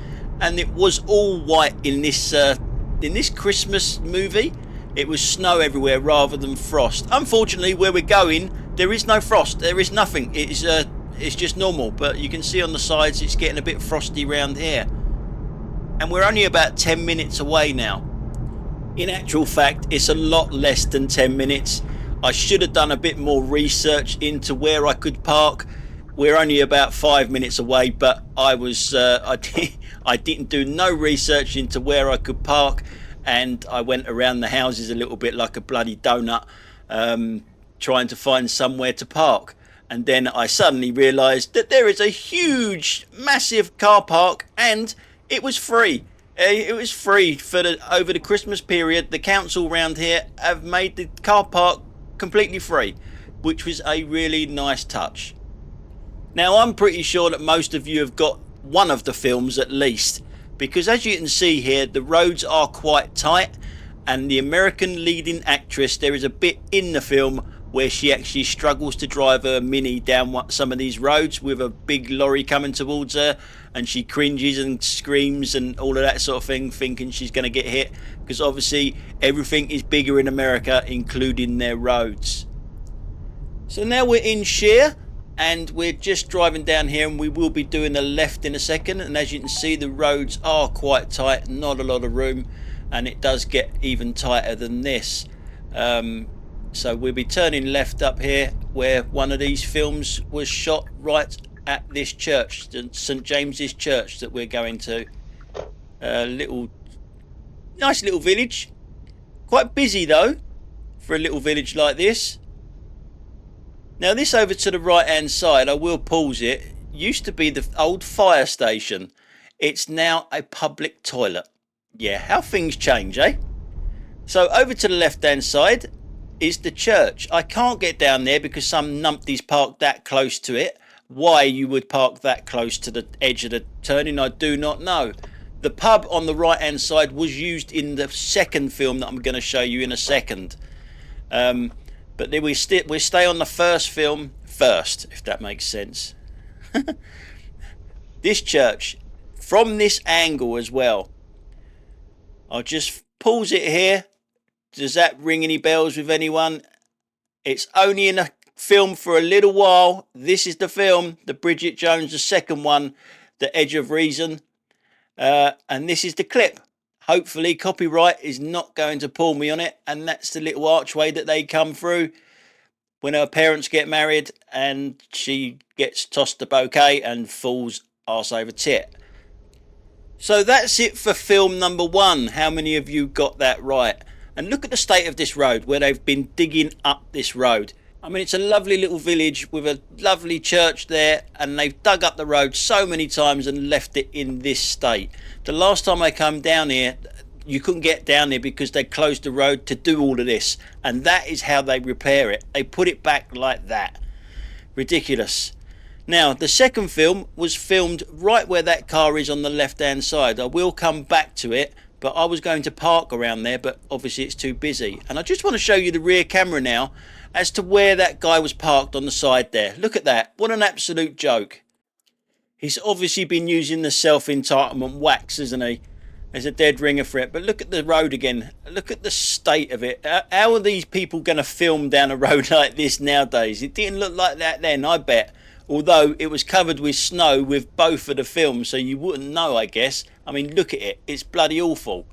and it was all white in this Christmas movie. It was snow everywhere rather than frost. Unfortunately, where we're going, there is no frost. There is nothing. It's just normal. But you can see on the sides, it's getting a bit frosty around here. And we're only about 10 minutes away now. In actual fact, it's a lot less than 10 minutes. I should have done a bit more research into where I could park. We're only about 5 minutes away, but I didn't do no research into where I could park, and I went around the houses a little bit like a bloody donut, trying to find somewhere to park. And then I suddenly realised that there is a huge, massive car park, and it was free. It was free for over the Christmas period. The council around here have made the car park completely free, which was a really nice touch. Now, I'm pretty sure that most of you have got one of the films at least, because as you can see here, the roads are quite tight, and the American leading actress, there is a bit in the film where she actually struggles to drive her Mini down some of these roads with a big lorry coming towards her, and she cringes and screams and all of that sort of thing, thinking she's going to get hit, because obviously everything is bigger in America, including their roads. So now we're in Shere, and we're just driving down here, and we will be doing a left in a second. And as you can see, the roads are quite tight, not a lot of room, and it does get even tighter than this. So we'll be turning left up here, where one of these films was shot, right at this church, St James's Church, that we're going to. Nice little village, quite busy though for a little village like this. Now this over to the right hand side, I will pause it, used to be the old fire station. It's now a public toilet. Yeah, how things change, eh? So over to the left hand side is the church. I can't get down there because some numpty's parked that close to it. Why you would park that close to the edge of the turning, I do not know. The pub on the right hand side was used in the second film that I'm going to show you in a second. But then we stay on the first film first, if that makes sense. This church, from this angle as well. I'll just pause it here. Does that ring any bells with anyone? It's only in a film for a little while. This is the film, the Bridget Jones, the second one, The Edge of Reason. And this is the clip. Hopefully copyright is not going to pull me on it. And that's the little archway that they come through when her parents get married, and she gets tossed the bouquet and falls arse over tit. So that's it for film number one. How many of you got that right? And look at the state of this road, where they've been digging up this road. I mean, it's a lovely little village with a lovely church there, and they've dug up the road so many times and left it in this state. The last time I come down here, you couldn't get down there because they closed the road to do all of this, and that is how they repair it. They put it back like that. Ridiculous. Now, the second film was filmed right where that car is on the left-hand side. I will come back to it, but I was going to park around there, but obviously it's too busy. And I just want to show you the rear camera now as to where that guy was parked on the side there. Look at that. What an absolute joke. He's obviously been using the self-entitlement wax, hasn't he? There's a dead ringer for it. But look at the road again. Look at the state of it. How are these people going to film down a road like this nowadays? It didn't look like that then, I bet. Although it was covered with snow with both of the films, so you wouldn't know, I guess. I mean, look at it. It's bloody awful.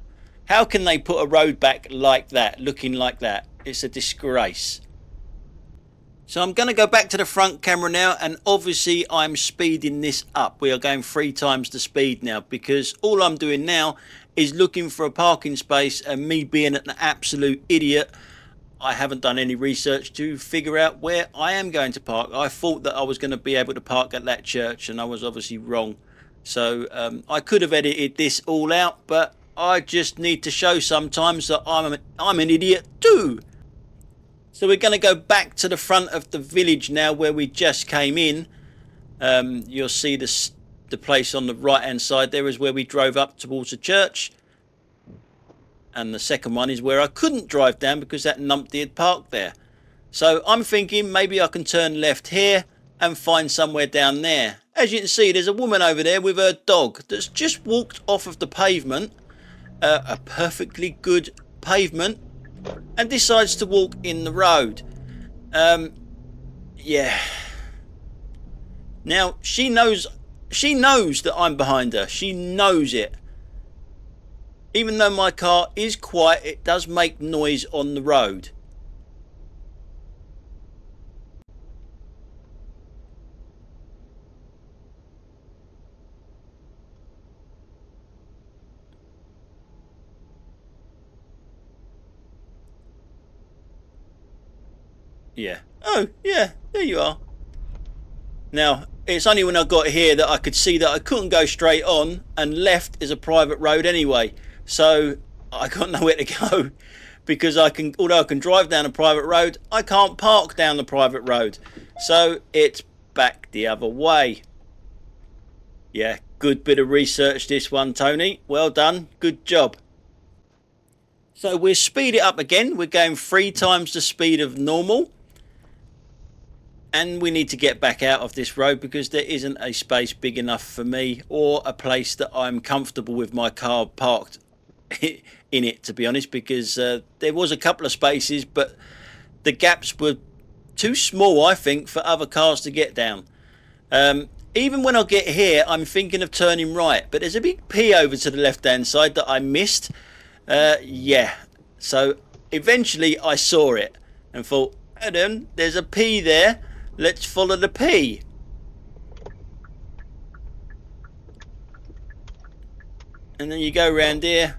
How can they put a road back like that, looking like that? It's a disgrace. So I'm going to go back to the front camera now, and obviously I'm speeding this up. We are going 3 times the speed now, because all I'm doing now is looking for a parking space, and me being an absolute idiot, I haven't done any research to figure out where I am going to park. I thought that I was going to be able to park at that church, and I was obviously wrong. So I could have edited this all out, but I just need to show sometimes that I'm an idiot too. So we're going to go back to the front of the village now where we just came in. You'll see the place on the right hand side there is where we drove up towards the church. And the second one is where I couldn't drive down because that numpty had parked there. So I'm thinking maybe I can turn left here and find somewhere down there. As you can see, there's a woman over there with her dog that's just walked off of the pavement, a perfectly good pavement, and decides to walk in the road. Yeah. Now she knows that I'm behind her. She knows it. Even though my car is quiet, it does make noise on the road. Yeah. Oh, yeah, there you are. Now, it's only when I got here that I could see that I couldn't go straight on, and left is a private road anyway. So I got nowhere to go because although I can drive down a private road, I can't park down the private road. So it's back the other way. Yeah, good bit of research this one, Tony. Well done. Good job. So we'll speed it up again. We're going 3 times the speed of normal. And we need to get back out of this road because there isn't a space big enough for me or a place that I'm comfortable with my car parked in it, to be honest, because there was a couple of spaces, but the gaps were too small, I think, for other cars to get down. Even when I get here, I'm thinking of turning right, but there's a big P over to the left hand side that I missed. Yeah, so eventually I saw it and thought, Adam, there's a P there. Let's follow the P. And then you go around here.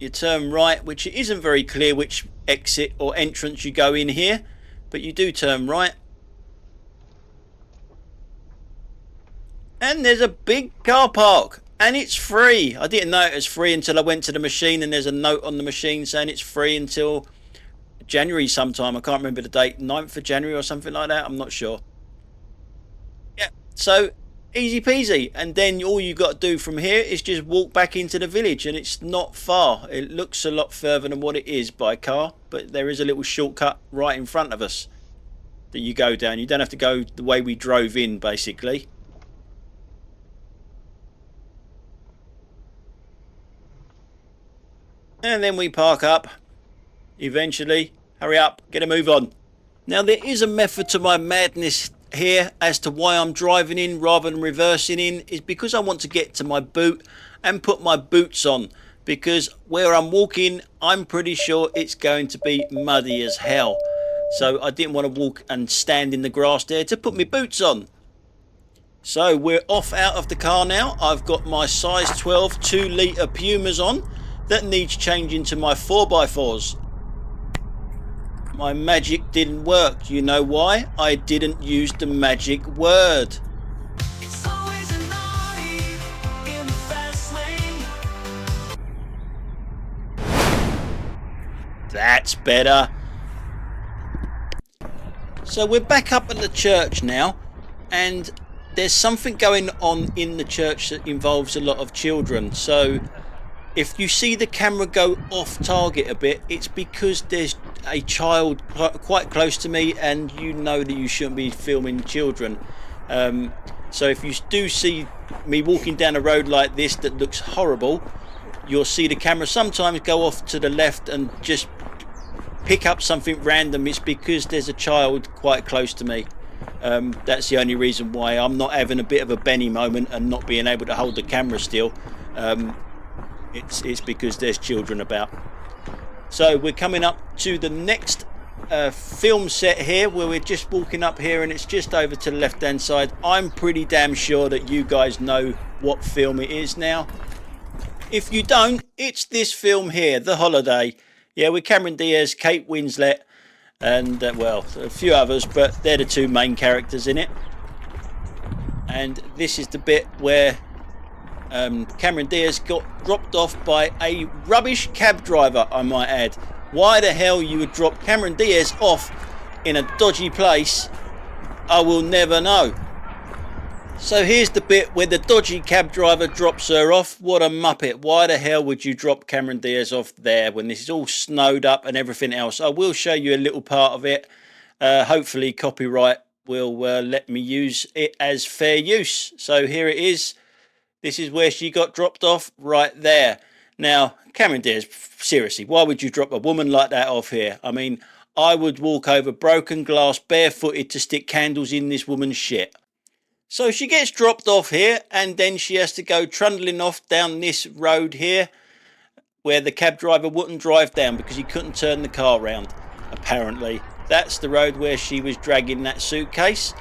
You turn right, which it isn't very clear which exit or entrance you go in here, but you do turn right. And there's a big car park, and it's free. I didn't know it was free until I went to the machine, and there's a note on the machine saying it's free until January sometime. I can't remember the date, 9th of January or something like that. I'm not sure. Yeah, so easy peasy. And then all you got to do from here is just walk back into the village, and it's not far. It looks a lot further than what it is by car, but there is a little shortcut right in front of us that you go down. You don't have to go the way we drove in, basically. And then we park up eventually. Hurry up, get a move on. Now there is a method to my madness here as to why I'm driving in rather than reversing in, is because I want to get to my boot and put my boots on, because where I'm walking I'm pretty sure it's going to be muddy as hell, so I didn't want to walk and stand in the grass there to put my boots on. So we're off out of the car now. I've got my size 12 2-litre Pumas on that needs changing to my 4x4s. My magic didn't work. You know why? I didn't use the magic word. It's always a naughty in the fast lane. That's better. So we're back up at the church now, and there's something going on in the church that involves a lot of children. So if you see the camera go off target a bit, it's because there's a child quite close to me, and you know that you shouldn't be filming children. So if you do see me walking down a road like this that looks horrible, you'll see the camera sometimes go off to the left and just pick up something random. It's because there's a child quite close to me. That's the only reason why I'm not having a bit of a Benny moment and not being able to hold the camera still. It's because there's children about. So we're coming up to the next film set here, where we're just walking up here, and it's just over to the left hand side. I'm pretty damn sure that you guys know what film it is now. If you don't, it's this film here, The Holiday. Yeah, with Cameron Diaz, Kate Winslet, and well, a few others, but they're the 2 main characters in it. And this is the bit where Cameron Diaz got dropped off by a rubbish cab driver, I might add. Why the hell you would drop Cameron Diaz off in a dodgy place, I will never know. So here's the bit where the dodgy cab driver drops her off. What a muppet. Why the hell would you drop Cameron Diaz off there when this is all snowed up and everything else? I will show you a little part of it. Hopefully copyright will let me use it as fair use. So here it is. This is where she got dropped off, right there. Now, Cameron Diaz, seriously, why would you drop a woman like that off here? I mean, I would walk over broken glass barefooted to stick candles in this woman's shit. So she gets dropped off here, and then she has to go trundling off down this road here where the cab driver wouldn't drive down because he couldn't turn the car round, apparently. That's the road where she was dragging that suitcase.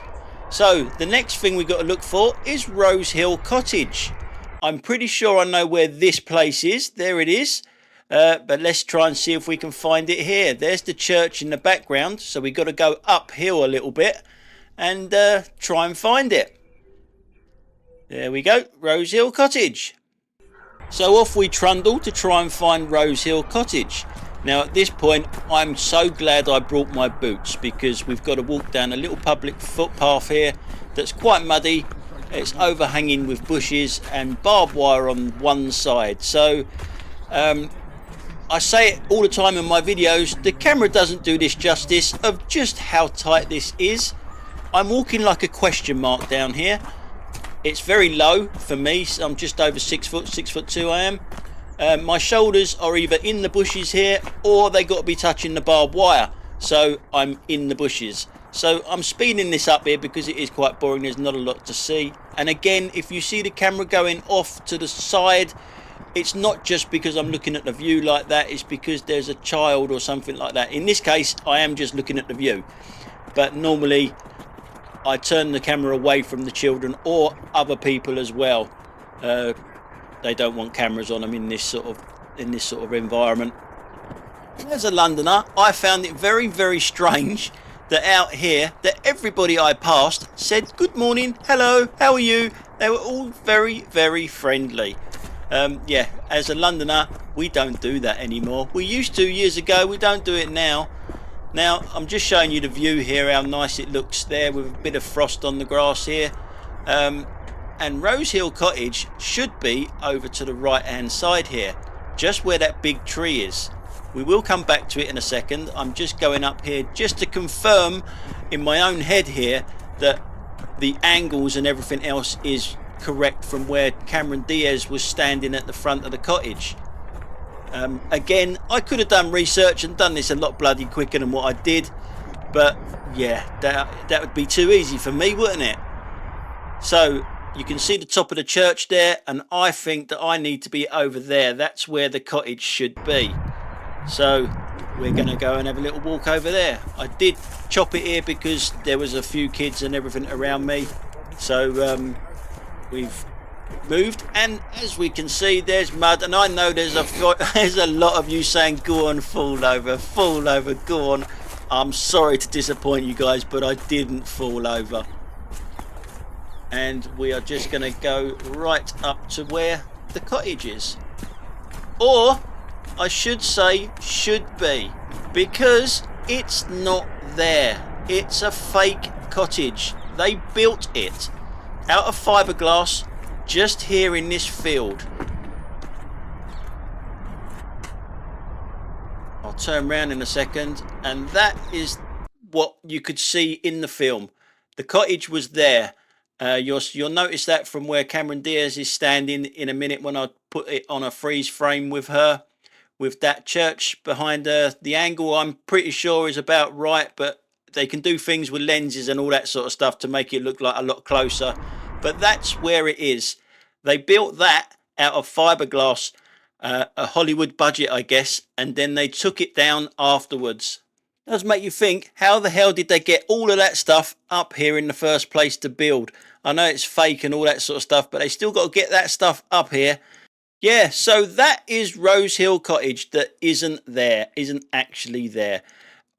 So the next thing we got to look for is Rose Hill Cottage. I'm pretty sure I know where this place is. There it is. But let's try and see if we can find it here. There's the church in the background, so we got to go uphill a little bit and try and find it. There we go, Rose Hill Cottage. So off we trundle to try and find Rose Hill Cottage. Now at this point I'm so glad I brought my boots, because we've got to walk down a little public footpath here that's quite muddy. It's overhanging with bushes and barbed wire on one side. So I say it all the time in my videos, the camera doesn't do this justice of just how tight this is. I'm walking like a question mark down here. It's very low for me, so I'm just over 6 foot, 6'2" I am. My shoulders are either in the bushes here or they got to be touching the barbed wire, so I'm in the bushes. So I'm speeding this up here because it is quite boring, there's not a lot to see. And again, if you see the camera going off to the side, it's not just because I'm looking at the view like that, it's because there's a child or something like that. In this case, I am just looking at the view, but normally I turn the camera away from the children or other people as well. They don't want cameras on them in this sort of environment. As a Londoner, I found it very, very strange that out here that everybody I passed said good morning, hello, how are you? They were all very, very friendly. Yeah, as a Londoner, we don't do that anymore. We used to years ago, we don't do it now. Now, I'm just showing you the view here, how nice it looks there with a bit of frost on the grass here. And Rose Hill Cottage should be over to the right hand side here, just where that big tree is. We will come back to it in a second. I'm just going up here just to confirm in my own head here that the angles and everything else is correct from where Cameron Diaz was standing at the front of the cottage. Again, I could have done research and done this a lot bloody quicker than what I did, but yeah, that would be too easy for me, wouldn't it? So you can see the top of the church there, and I think that I need to be over there. That's where the cottage should be. So we're going to go and have a little walk over there. I did chop it here because there was a few kids and everything around me, so we've moved, and as we can see there's mud, and I know there's a lot of you saying go on, fall over, go on. I'm sorry to disappoint you guys, but I didn't fall over. And we are just going to go right up to where the cottage is, or I should say should be, because it's not there. It's a fake cottage. They built it out of fiberglass just here in this field. I'll turn around in a second, and that is what you could see in the film. The cottage was there. You'll notice that from where Cameron Diaz is standing in a minute when I put it on a freeze frame with her, with that church behind her. The angle I'm pretty sure is about right, but they can do things with lenses and all that sort of stuff to make it look like a lot closer. But that's where it is. They built that out of fiberglass, a Hollywood budget, I guess, and then they took it down afterwards. It does make you think, how the hell did they get all of that stuff up here in the first place to build? I know it's fake and all that sort of stuff, but they still got to get that stuff up here. Yeah, so that is Rose Hill Cottage that isn't actually there.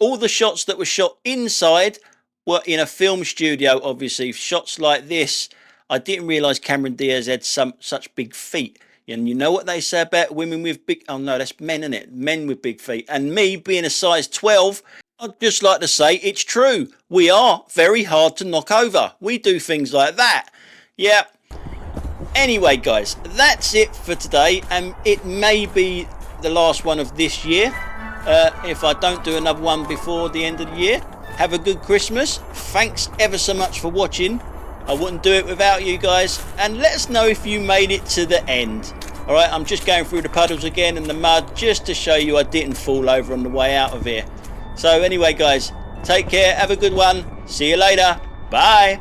All the shots that were shot inside were in a film studio, obviously. Shots like this I didn't realise Cameron Diaz had such big feet. And you know what they say about women with big... Oh, no, that's men, isn't it? Men with big feet. And me being a size 12, I'd just like to say it's true. We are very hard to knock over. We do things like that. Yeah. Anyway, guys, that's it for today. And it may be the last one of this year. If I don't do another one before the end of the year. Have a good Christmas. Thanks ever so much for watching. I wouldn't do it without you guys. And let us know if you made it to the end. Alright, I'm just going through the puddles again and the mud just to show you I didn't fall over on the way out of here. So anyway guys, take care, have a good one. See you later. Bye.